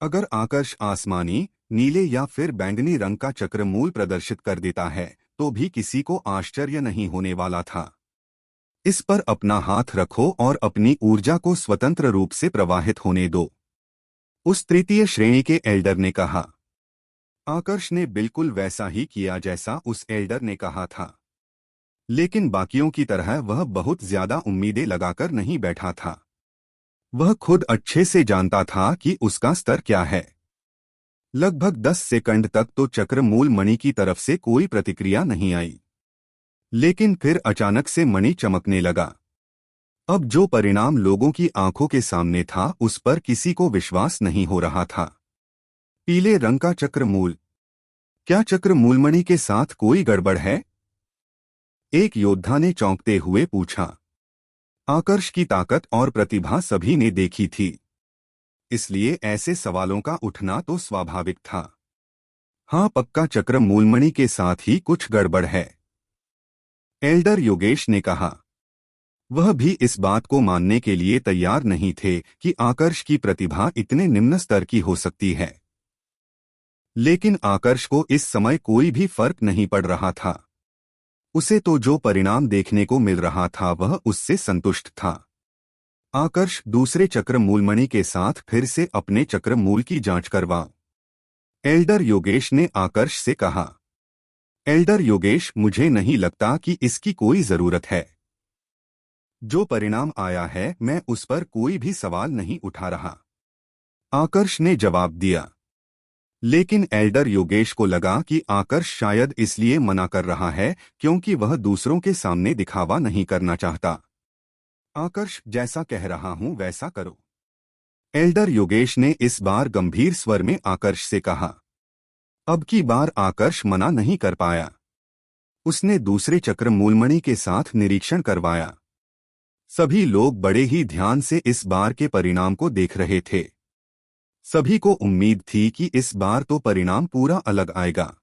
A: अगर आकर्ष आसमानी, नीले या फिर बैंगनी रंग का चक्रमूल प्रदर्शित कर देता है तो भी किसी को आश्चर्य नहीं होने वाला था। इस पर अपना हाथ रखो और अपनी ऊर्जा को स्वतंत्र रूप से प्रवाहित होने दो, उस तृतीय श्रेणी के एल्डर ने कहा। आकर्ष ने बिल्कुल वैसा ही किया जैसा उस एल्डर ने कहा था, लेकिन बाकियों की तरह वह बहुत ज्यादा उम्मीदें लगाकर नहीं बैठा था। वह खुद अच्छे से जानता था कि उसका स्तर क्या है। लगभग 10 सेकंड तक तो चक्र मूल मणि की तरफ से कोई प्रतिक्रिया नहीं आई, लेकिन फिर अचानक से मणि चमकने लगा। अब जो परिणाम लोगों की आंखों के सामने था उस पर किसी को विश्वास नहीं हो रहा था। पीले रंग का चक्रमूल। क्या चक्र मूलमणि के साथ कोई गड़बड़ है? एक योद्धा ने चौंकते हुए पूछा। आकर्ष की ताकत और प्रतिभा सभी ने देखी थी, इसलिए ऐसे सवालों का उठना तो स्वाभाविक था। हाँ, पक्का चक्र मूलमणि के साथ ही कुछ गड़बड़ है, एल्डर योगेश ने कहा। वह भी इस बात को मानने के लिए तैयार नहीं थे कि आकर्ष की प्रतिभा इतने निम्न स्तर की हो सकती है, लेकिन आकर्ष को इस समय कोई भी फर्क नहीं पड़ रहा था। उसे तो जो परिणाम देखने को मिल रहा था वह उससे संतुष्ट था। आकर्ष, दूसरे चक्र मूलमणि के साथ फिर से अपने चक्र मूल की जांच करवा, एल्डर योगेश ने आकर्ष से कहा। एल्डर योगेश, मुझे नहीं लगता कि इसकी कोई जरूरत है। जो परिणाम आया है मैं उस पर कोई भी सवाल नहीं उठा रहा, आकर्ष ने जवाब दिया। लेकिन एल्डर योगेश को लगा कि आकर्ष शायद इसलिए मना कर रहा है क्योंकि वह दूसरों के सामने दिखावा नहीं करना चाहता। आकर्ष, जैसा कह रहा हूं वैसा करो, एल्डर योगेश ने इस बार गंभीर स्वर में आकर्ष से कहा। अब की बार आकर्ष मना नहीं कर पाया। उसने दूसरे चक्र मूलमणि के साथ निरीक्षण करवाया। सभी लोग बड़े ही ध्यान से इस बार के परिणाम को देख रहे थे। सभी को उम्मीद थी कि इस बार तो परिणाम पूरा अलग आएगा,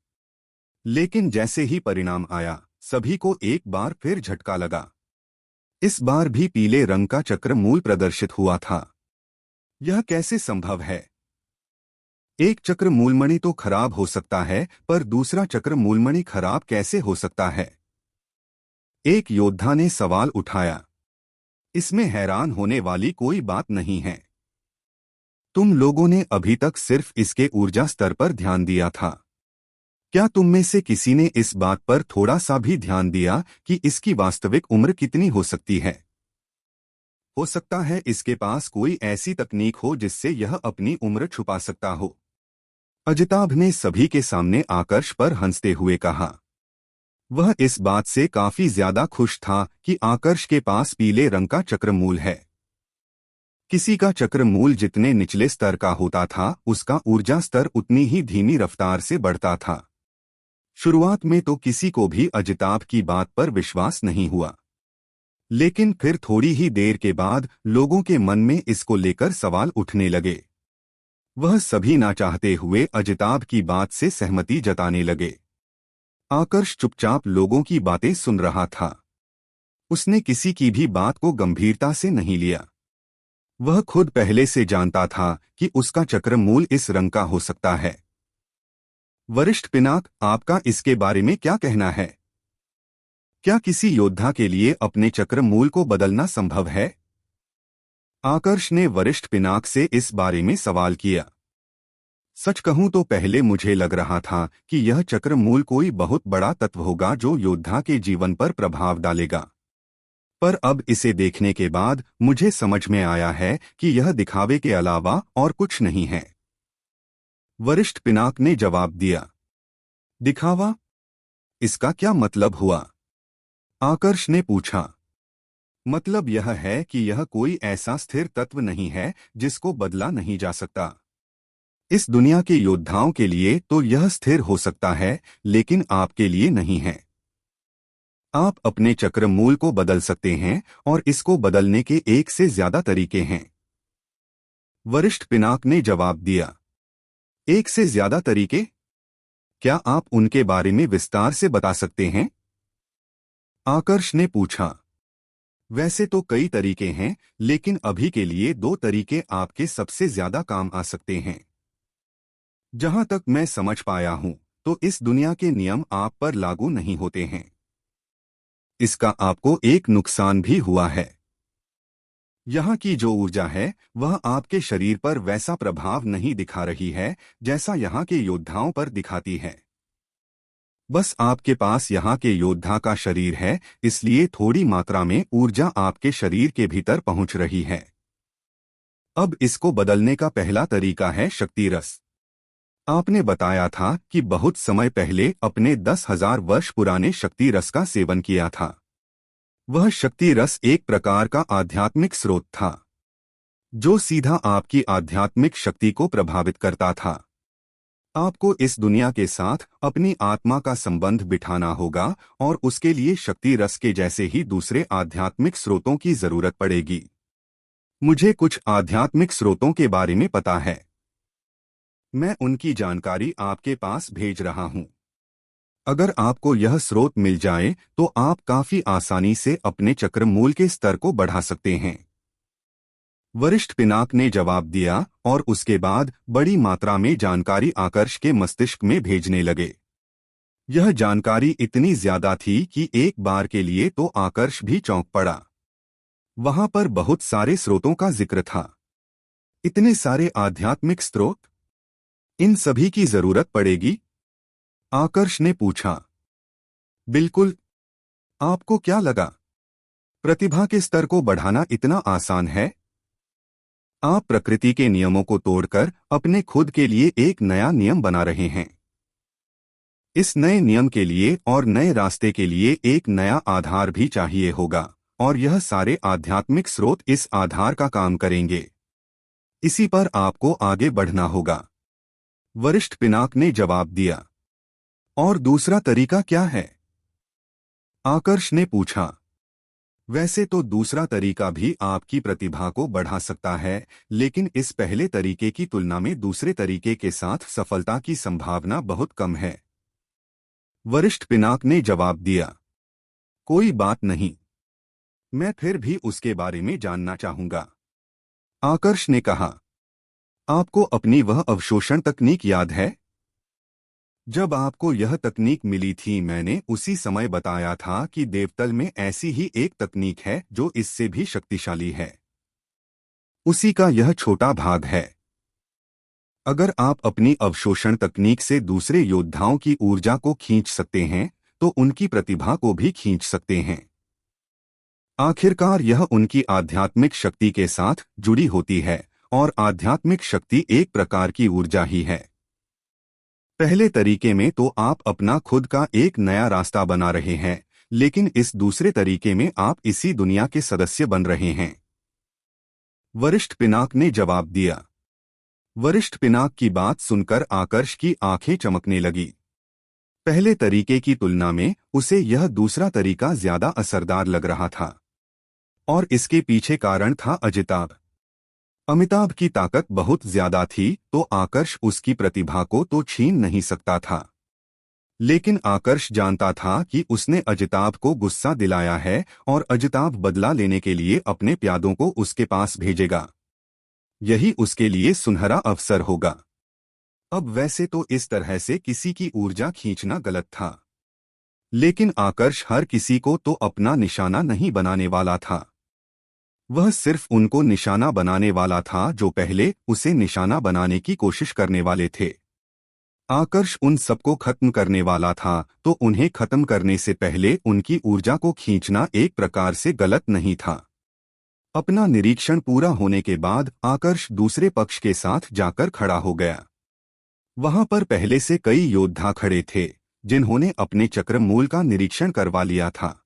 A: लेकिन जैसे ही परिणाम आया सभी को एक बार फिर झटका लगा। इस बार भी पीले रंग का चक्र मूल प्रदर्शित हुआ था। यह कैसे संभव है? एक चक्र मूलमणि तो खराब हो सकता है, पर दूसरा चक्र मूलमणि खराब कैसे हो सकता है? एक योद्धा ने सवाल उठाया। इसमें हैरान होने वाली कोई बात नहीं है। तुम लोगों ने अभी तक सिर्फ इसके ऊर्जा स्तर पर ध्यान दिया था। क्या तुम में से किसी ने इस बात पर थोड़ा सा भी ध्यान दिया कि इसकी वास्तविक उम्र कितनी हो सकती है? हो सकता है इसके पास कोई ऐसी तकनीक हो जिससे यह अपनी उम्र छुपा सकता हो। अजिताभ ने सभी के सामने आकर्ष पर हंसते हुए कहा। वह इस बात से काफी ज्यादा खुश था कि आकर्ष के पास पीले रंग का चक्रमूल है। किसी का चक्रमूल जितने निचले स्तर का होता था, उसका ऊर्जा स्तर उतनी ही धीमी रफ्तार से बढ़ता था। शुरुआत में तो किसी को भी अजिताभ की बात पर विश्वास नहीं हुआ, लेकिन फिर थोड़ी ही देर के बाद लोगों के मन में इसको लेकर सवाल उठने लगे। वह सभी ना चाहते हुए अजिताभ की बात से सहमति जताने लगे। आकर्ष चुपचाप लोगों की बातें सुन रहा था। उसने किसी की भी बात को गंभीरता से नहीं लिया। वह खुद पहले से जानता था कि उसका चक्रमूल इस रंग का हो सकता है। वरिष्ठ पिनाक, आपका इसके बारे में क्या कहना है? क्या किसी योद्धा के लिए अपने चक्रमूल को बदलना संभव है? आकर्ष ने वरिष्ठ पिनाक से इस बारे में सवाल किया। सच कहूं तो पहले मुझे लग रहा था कि यह चक्रमूल कोई बहुत बड़ा तत्व होगा जो योद्धा के जीवन पर प्रभाव डालेगा, पर अब इसे देखने के बाद मुझे समझ में आया है कि यह दिखावे के अलावा और कुछ नहीं है। वरिष्ठ पिनाक ने जवाब दिया। दिखावा? इसका क्या मतलब हुआ? आकर्ष ने पूछा। मतलब यह है कि यह कोई ऐसा स्थिर तत्व नहीं है जिसको बदला नहीं जा सकता। इस दुनिया के योद्धाओं के लिए तो यह स्थिर हो सकता है, लेकिन आपके लिए नहीं है। आप अपने चक्रमूल को बदल सकते हैं और इसको बदलने के एक से ज्यादा तरीके हैं। वरिष्ठ पिनाक ने जवाब दिया। एक से ज्यादा तरीके? क्या आप उनके बारे में विस्तार से बता सकते हैं? आकर्ष ने पूछा। वैसे तो कई तरीके हैं, लेकिन अभी के लिए 2 तरीके आपके सबसे ज्यादा काम आ सकते हैं। जहां तक मैं समझ पाया हूं, तो इस दुनिया के नियम आप पर लागू नहीं होते हैं। इसका आपको एक नुकसान भी हुआ है। यहाँ की जो ऊर्जा है वह आपके शरीर पर वैसा प्रभाव नहीं दिखा रही है जैसा यहाँ के योद्धाओं पर दिखाती है। बस आपके पास यहाँ के योद्धा का शरीर है, इसलिए थोड़ी मात्रा में ऊर्जा आपके शरीर के भीतर पहुंच रही है। अब इसको बदलने का पहला तरीका है शक्ति रस। आपने बताया था कि बहुत समय पहले अपने 10,000 वर्ष पुराने शक्ति रस का सेवन किया था। वह शक्ति रस एक प्रकार का आध्यात्मिक स्रोत था, जो सीधा आपकी आध्यात्मिक शक्ति को प्रभावित करता था। आपको इस दुनिया के साथ अपनी आत्मा का संबंध बिठाना होगा और उसके लिए शक्ति रस के जैसे ही दूसरे आध्यात्मिक स्रोतों की जरूरत पड़ेगी। मुझे कुछ आध्यात्मिक स्रोतों के बारे में पता है। मैं उनकी जानकारी आपके पास भेज रहा हूं। अगर आपको यह स्रोत मिल जाए तो आप काफी आसानी से अपने चक्रमूल के स्तर को बढ़ा सकते हैं। वरिष्ठ पिनाक ने जवाब दिया और उसके बाद बड़ी मात्रा में जानकारी आकर्ष के मस्तिष्क में भेजने लगे। यह जानकारी इतनी ज्यादा थी कि एक बार के लिए तो आकर्ष भी चौंक पड़ा। वहां पर बहुत सारे स्रोतों का जिक्र था। इतने सारे आध्यात्मिक स्रोत? इन सभी की जरूरत पड़ेगी? आकर्ष ने पूछा। बिल्कुल। आपको क्या लगा, प्रतिभा के स्तर को बढ़ाना इतना आसान है? आप प्रकृति के नियमों को तोड़कर अपने खुद के लिए एक नया नियम बना रहे हैं। इस नए नियम के लिए और नए रास्ते के लिए एक नया आधार भी चाहिए होगा, और यह सारे आध्यात्मिक स्रोत इस आधार का काम करेंगे। इसी पर आपको आगे बढ़ना होगा। वरिष्ठ पिनाक ने जवाब दिया। और दूसरा तरीका क्या है? आकर्ष ने पूछा। वैसे तो दूसरा तरीका भी आपकी प्रतिभा को बढ़ा सकता है, लेकिन इस पहले तरीके की तुलना में दूसरे तरीके के साथ सफलता की संभावना बहुत कम है। वरिष्ठ पिनाक ने जवाब दिया। कोई बात नहीं, मैं फिर भी उसके बारे में जानना चाहूंगा। आकर्ष ने कहा। आपको अपनी वह अवशोषण तकनीक याद है? जब आपको यह तकनीक मिली थी, मैंने उसी समय बताया था कि देवतल में ऐसी ही एक तकनीक है जो इससे भी शक्तिशाली है। उसी का यह छोटा भाग है। अगर आप अपनी अवशोषण तकनीक से दूसरे योद्धाओं की ऊर्जा को खींच सकते हैं, तो उनकी प्रतिभा को भी खींच सकते हैं। आखिरकार यह उनकी आध्यात्मिक शक्ति के साथ जुड़ी होती है, और आध्यात्मिक शक्ति एक प्रकार की ऊर्जा ही है। पहले तरीके में तो आप अपना खुद का एक नया रास्ता बना रहे हैं, लेकिन इस दूसरे तरीके में आप इसी दुनिया के सदस्य बन रहे हैं। वरिष्ठ पिनाक ने जवाब दिया। वरिष्ठ पिनाक की बात सुनकर आकर्ष की आंखें चमकने लगी। पहले तरीके की तुलना में उसे यह दूसरा तरीका ज्यादा असरदार लग रहा था, और इसके पीछे कारण था अजिताभ। अमिताभ की ताकत बहुत ज्यादा थी, तो आकर्ष उसकी प्रतिभा को तो छीन नहीं सकता था। लेकिन आकर्ष जानता था कि उसने अजिताभ को गुस्सा दिलाया है और अजिताभ बदला लेने के लिए अपने प्यादों को उसके पास भेजेगा। यही उसके लिए सुनहरा अवसर होगा। अब वैसे तो इस तरह से किसी की ऊर्जा खींचना गलत था, लेकिन आकर्ष हर किसी को तो अपना निशाना नहीं बनाने वाला था। वह सिर्फ उनको निशाना बनाने वाला था जो पहले उसे निशाना बनाने की कोशिश करने वाले थे। आकर्ष उन सबको खत्म करने वाला था, तो उन्हें खत्म करने से पहले उनकी ऊर्जा को खींचना एक प्रकार से गलत नहीं था। अपना निरीक्षण पूरा होने के बाद आकर्ष दूसरे पक्ष के साथ जाकर खड़ा हो गया। वहां पर पहले से कई योद्धा खड़े थे, जिन्होंने अपने चक्रमूल का निरीक्षण करवा लिया था।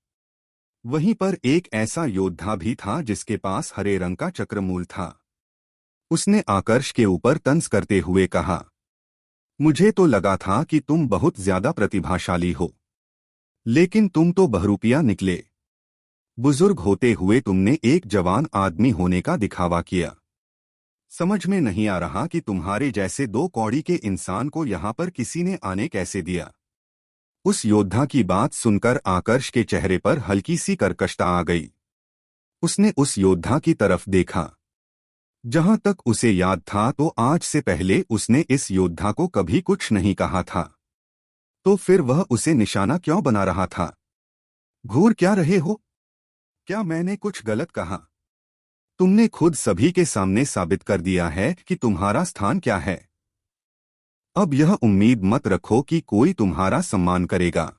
A: वहीं पर एक ऐसा योद्धा भी था जिसके पास हरे रंग का चक्रमूल था। उसने आकर्ष के ऊपर तंज करते हुए कहा, मुझे तो लगा था कि तुम बहुत ज्यादा प्रतिभाशाली हो, लेकिन तुम तो बहरूपिया निकले। बुजुर्ग होते हुए तुमने एक जवान आदमी होने का दिखावा किया। समझ में नहीं आ रहा कि तुम्हारे जैसे दो कौड़ी के इंसान को यहाँ पर किसी ने आने कैसे दिया। उस योद्धा की बात सुनकर आकर्ष के चेहरे पर हल्की सी कर्कशता आ गई। उसने उस योद्धा की तरफ देखा। जहां तक उसे याद था तो आज से पहले उसने इस योद्धा को कभी कुछ नहीं कहा था, तो फिर वह उसे निशाना क्यों बना रहा था? घूर क्या रहे हो? क्या मैंने कुछ गलत कहा? तुमने खुद सभी के सामने साबित कर दिया है कि तुम्हारा स्थान क्या है। अब यह उम्मीद मत रखो कि कोई तुम्हारा सम्मान करेगा।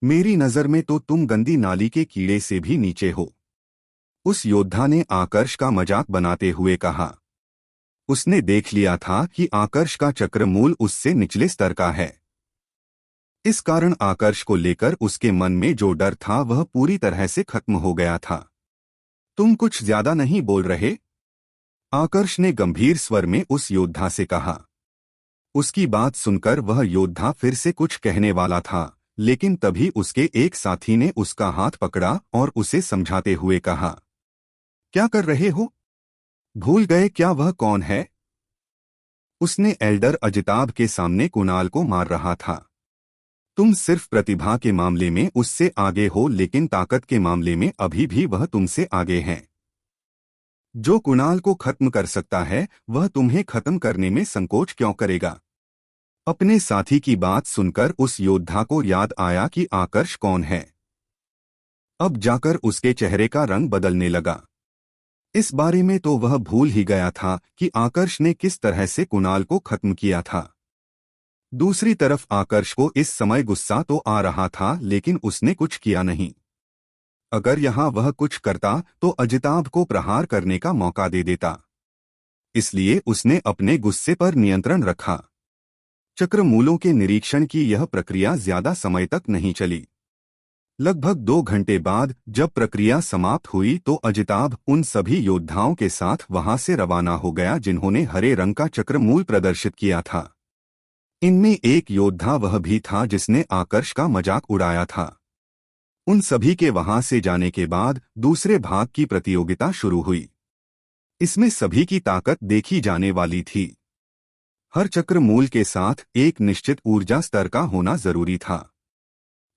A: मेरी नजर में तो तुम गंदी नाली के कीड़े से भी नीचे हो। उस योद्धा ने आकर्ष का मजाक बनाते हुए कहा। उसने देख लिया था कि आकर्ष का चक्रमूल उससे निचले स्तर का है। इस कारण आकर्ष को लेकर उसके मन में जो डर था वह पूरी तरह से खत्म हो गया था। तुम कुछ ज्यादा नहीं बोल रहे? आकर्ष ने गंभीर स्वर में उस योद्धा से कहा। उसकी बात सुनकर वह योद्धा फिर से कुछ कहने वाला था, लेकिन तभी उसके एक साथी ने उसका हाथ पकड़ा और उसे समझाते हुए कहा, क्या कर रहे हो? भूल गए क्या वह कौन है? उसने एल्डर अजिताभ के सामने कुणाल को मार रहा था। तुम सिर्फ प्रतिभा के मामले में उससे आगे हो, लेकिन ताकत के मामले में अभी भी वह तुमसे आगे हैं। जो कुणाल को खत्म कर सकता है वह तुम्हें खत्म करने में संकोच क्यों करेगा? अपने साथी की बात सुनकर उस योद्धा को याद आया कि आकर्ष कौन है। अब जाकर उसके चेहरे का रंग बदलने लगा। इस बारे में तो वह भूल ही गया था कि आकर्ष ने किस तरह से कुणाल को खत्म किया था। दूसरी तरफ आकर्ष को इस समय गुस्सा तो आ रहा था, लेकिन उसने कुछ किया नहीं। अगर यहाँ वह कुछ करता तो अजिताभ को प्रहार करने का मौका दे देता। इसलिए उसने अपने गुस्से पर नियंत्रण रखा। चक्रमूलों के निरीक्षण की यह प्रक्रिया ज्यादा समय तक नहीं चली। लगभग 2 घंटे बाद जब प्रक्रिया समाप्त हुई तो अजिताभ उन सभी योद्धाओं के साथ वहां से रवाना हो गया जिन्होंने हरे रंग का चक्रमूल प्रदर्शित किया था। इनमें एक योद्धा वह भी था जिसने आकर्ष का मजाक उड़ाया था। उन सभी के वहां से जाने के बाद दूसरे भाग की प्रतियोगिता शुरू हुई। इसमें सभी की ताकत देखी जाने वाली थी। हर चक्रमूल के साथ एक निश्चित ऊर्जा स्तर का होना जरूरी था।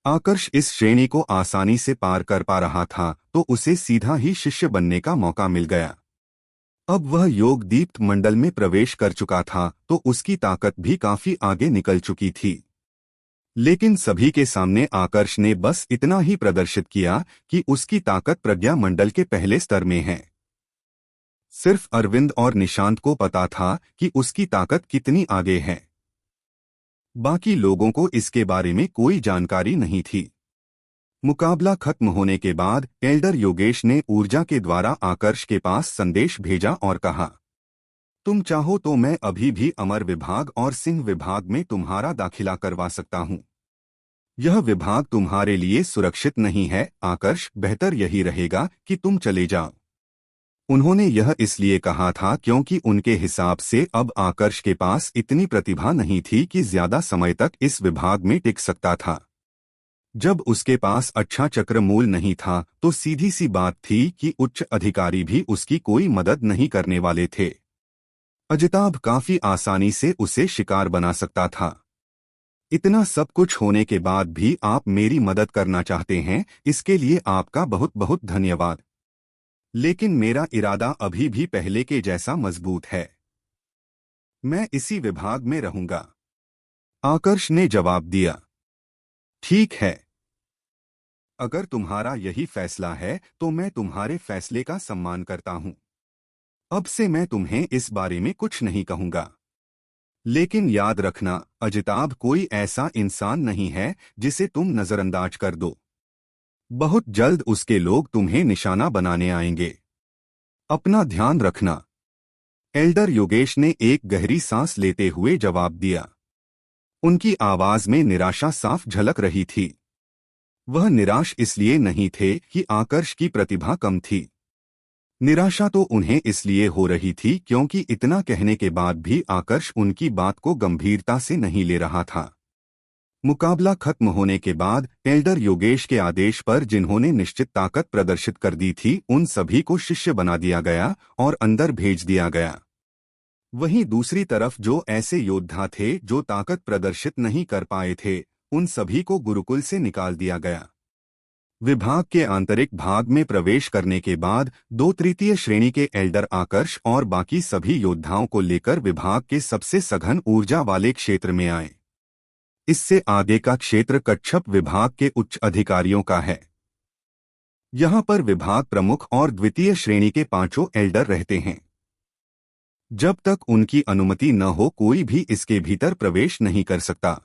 A: आकर्ष इस श्रेणी को आसानी से पार कर पा रहा था, तो उसे सीधा ही शिष्य बनने का मौका मिल गया। अब वह योग दीप्त मंडल में प्रवेश कर चुका था, तो उसकी ताकत भी काफी आगे निकल चुकी थी। लेकिन सभी के सामने आकर्ष ने बस इतना ही प्रदर्शित किया कि उसकी ताकत प्रज्ञा मंडल के पहले स्तर में है। सिर्फ अरविंद और निशांत को पता था कि उसकी ताकत कितनी आगे है। बाकी लोगों को इसके बारे में कोई जानकारी नहीं थी। मुकाबला खत्म होने के बाद एल्डर योगेश ने ऊर्जा के द्वारा आकर्ष के पास संदेश भेजा और कहा तुम चाहो तो मैं अभी भी अमर विभाग और सिंह विभाग में तुम्हारा दाखिला करवा सकता हूँ। यह विभाग तुम्हारे लिए सुरक्षित नहीं है आकर्ष, बेहतर यही रहेगा कि तुम चले जाओ। उन्होंने यह इसलिए कहा था क्योंकि उनके हिसाब से अब आकर्ष के पास इतनी प्रतिभा नहीं थी कि ज्यादा समय तक इस विभाग में टिक सकता था। जब उसके पास अच्छा चक्रमूल नहीं था तो सीधी सी बात थी कि उच्च अधिकारी भी उसकी कोई मदद नहीं करने वाले थे। अजिताभ काफी आसानी से उसे शिकार बना सकता था। इतना सब कुछ होने के बाद भी आप मेरी मदद करना चाहते हैं, इसके लिए आपका बहुत बहुत धन्यवाद। लेकिन मेरा इरादा अभी भी पहले के जैसा मजबूत है। मैं इसी विभाग में रहूंगा। आकर्ष ने जवाब दिया। ठीक है, अगर तुम्हारा यही फैसला है तो मैं तुम्हारे फैसले का सम्मान करता हूं। अब से मैं तुम्हें इस बारे में कुछ नहीं कहूंगा। लेकिन याद रखना, अजिताभ कोई ऐसा इंसान नहीं है जिसे तुम नजरअंदाज कर दो। बहुत जल्द उसके लोग तुम्हें निशाना बनाने आएंगे। अपना ध्यान रखना। एल्डर योगेश ने एक गहरी सांस लेते हुए जवाब दिया। उनकी आवाज में निराशा साफ झलक रही थी। वह निराश इसलिए नहीं थे कि आकर्ष की प्रतिभा कम थी। निराशा तो उन्हें इसलिए हो रही थी क्योंकि इतना कहने के बाद भी आकर्ष उनकी बात को गंभीरता से नहीं ले रहा था। मुकाबला खत्म होने के बाद एल्डर योगेश के आदेश पर जिन्होंने निश्चित ताकत प्रदर्शित कर दी थी उन सभी को शिष्य बना दिया गया और अंदर भेज दिया गया। वहीं दूसरी तरफ जो ऐसे योद्धा थे जो ताकत प्रदर्शित नहीं कर पाए थे, उन सभी को गुरुकुल से निकाल दिया गया। विभाग के आंतरिक भाग में प्रवेश करने के बाद 2/3 श्रेणी के एल्डर आकर्ष और बाकी सभी योद्धाओं को लेकर विभाग के सबसे सघन ऊर्जा वाले क्षेत्र में आए। इससे आगे का क्षेत्र कच्छप विभाग के उच्च अधिकारियों का है। यहाँ पर विभाग प्रमुख और द्वितीय श्रेणी के 5 एल्डर रहते हैं। जब तक उनकी अनुमति न हो कोई भी इसके भीतर प्रवेश नहीं कर सकता।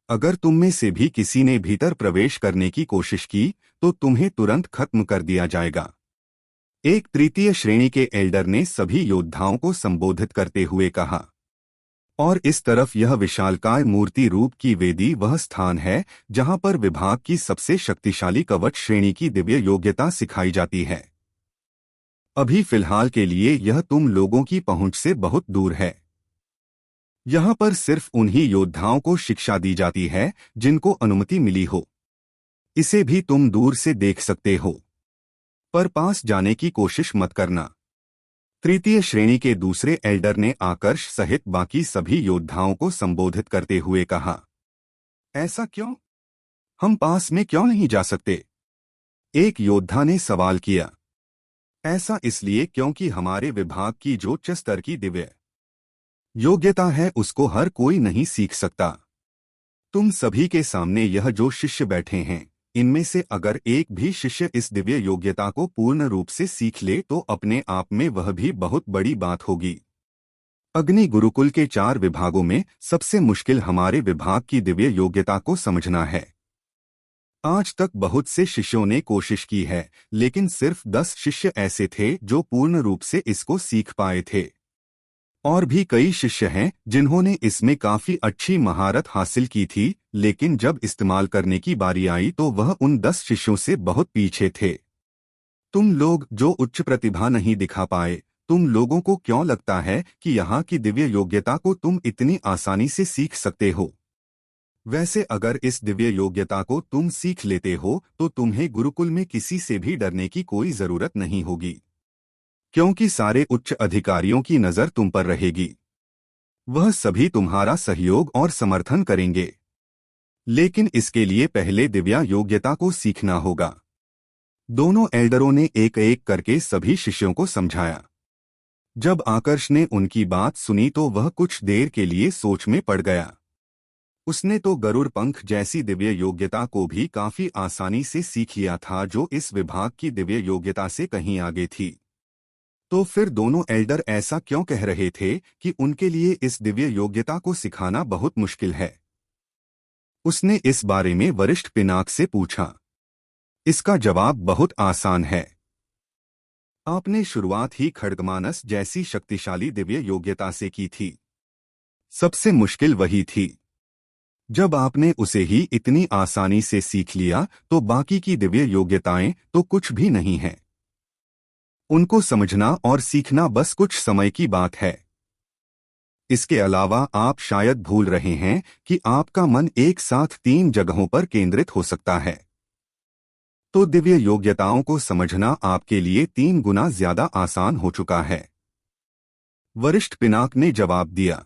A: अगर तुम में से भी किसी ने भीतर प्रवेश करने की कोशिश की तो तुम्हें तुरंत खत्म कर दिया जाएगा। एक तृतीय श्रेणी के एल्डर ने सभी योद्धाओं को संबोधित करते हुए कहा। और इस तरफ यह विशालकाय मूर्ति रूप की वेदी वह स्थान है जहां पर विभाग की सबसे शक्तिशाली कवच श्रेणी की दिव्य योग्यता सिखाई जाती है। अभी फिलहाल के लिए यह तुम लोगों की पहुंच से बहुत दूर है। यहाँ पर सिर्फ उन्हीं योद्धाओं को शिक्षा दी जाती है जिनको अनुमति मिली हो। इसे भी तुम दूर से देख सकते हो, पर पास जाने की कोशिश मत करना। तृतीय श्रेणी के दूसरे एल्डर ने आकर्ष सहित बाकी सभी योद्धाओं को संबोधित करते हुए कहा। ऐसा क्यों? हम पास में क्यों नहीं जा सकते? एक योद्धा ने सवाल किया। ऐसा इसलिए क्योंकि हमारे विभाग की जो उच्च स्तर की दिव्य योग्यता है उसको हर कोई नहीं सीख सकता। तुम सभी के सामने यह जो शिष्य बैठे हैं, इनमें से अगर एक भी शिष्य इस दिव्य योग्यता को पूर्ण रूप से सीख ले तो अपने आप में वह भी बहुत बड़ी बात होगी। अग्नि गुरुकुल के 4 विभागों में सबसे मुश्किल हमारे विभाग की दिव्य योग्यता को समझना है। आज तक बहुत से शिष्यों ने कोशिश की है, लेकिन सिर्फ 10 शिष्य ऐसे थे जो पूर्ण रूप से इसको सीख पाए थे। और भी कई शिष्य हैं जिन्होंने इसमें काफी अच्छी महारत हासिल की थी, लेकिन जब इस्तेमाल करने की बारी आई तो वह उन 10 शिष्यों से बहुत पीछे थे। तुम लोग जो उच्च प्रतिभा नहीं दिखा पाए, तुम लोगों को क्यों लगता है कि यहाँ की दिव्य योग्यता को तुम इतनी आसानी से सीख सकते हो? वैसे अगर इस दिव्य योग्यता को तुम सीख लेते हो तो तुम्हें गुरुकुल में किसी से भी डरने की कोई जरूरत नहीं होगी, क्योंकि सारे उच्च अधिकारियों की नजर तुम पर रहेगी। वह सभी तुम्हारा सहयोग और समर्थन करेंगे। लेकिन इसके लिए पहले दिव्या योग्यता को सीखना होगा। दोनों एल्डरों ने एक एक करके सभी शिष्यों को समझाया। जब आकर्ष ने उनकी बात सुनी तो वह कुछ देर के लिए सोच में पड़ गया। उसने तो गरुड़ पंख जैसी दिव्य योग्यता को भी काफी आसानी से सीख लिया था, जो इस विभाग की दिव्य योग्यता से कहीं आगे थी। तो फिर दोनों एल्डर ऐसा क्यों कह रहे थे कि उनके लिए इस दिव्य योग्यता को सिखाना बहुत मुश्किल है? उसने इस बारे में वरिष्ठ पिनाक से पूछा। इसका जवाब बहुत आसान है। आपने शुरुआत ही खड्गमानस जैसी शक्तिशाली दिव्य योग्यता से की थी। सबसे मुश्किल वही थी। जब आपने उसे ही इतनी आसानी से सीख लिया तो बाकी की दिव्य योग्यताएं तो कुछ भी नहीं हैं। उनको समझना और सीखना बस कुछ समय की बात है। इसके अलावा आप शायद भूल रहे हैं कि आपका मन एक साथ 3 जगहों पर केंद्रित हो सकता है। तो दिव्य योग्यताओं को समझना आपके लिए 3 गुना ज्यादा आसान हो चुका है। वरिष्ठ पिनाक ने जवाब दिया।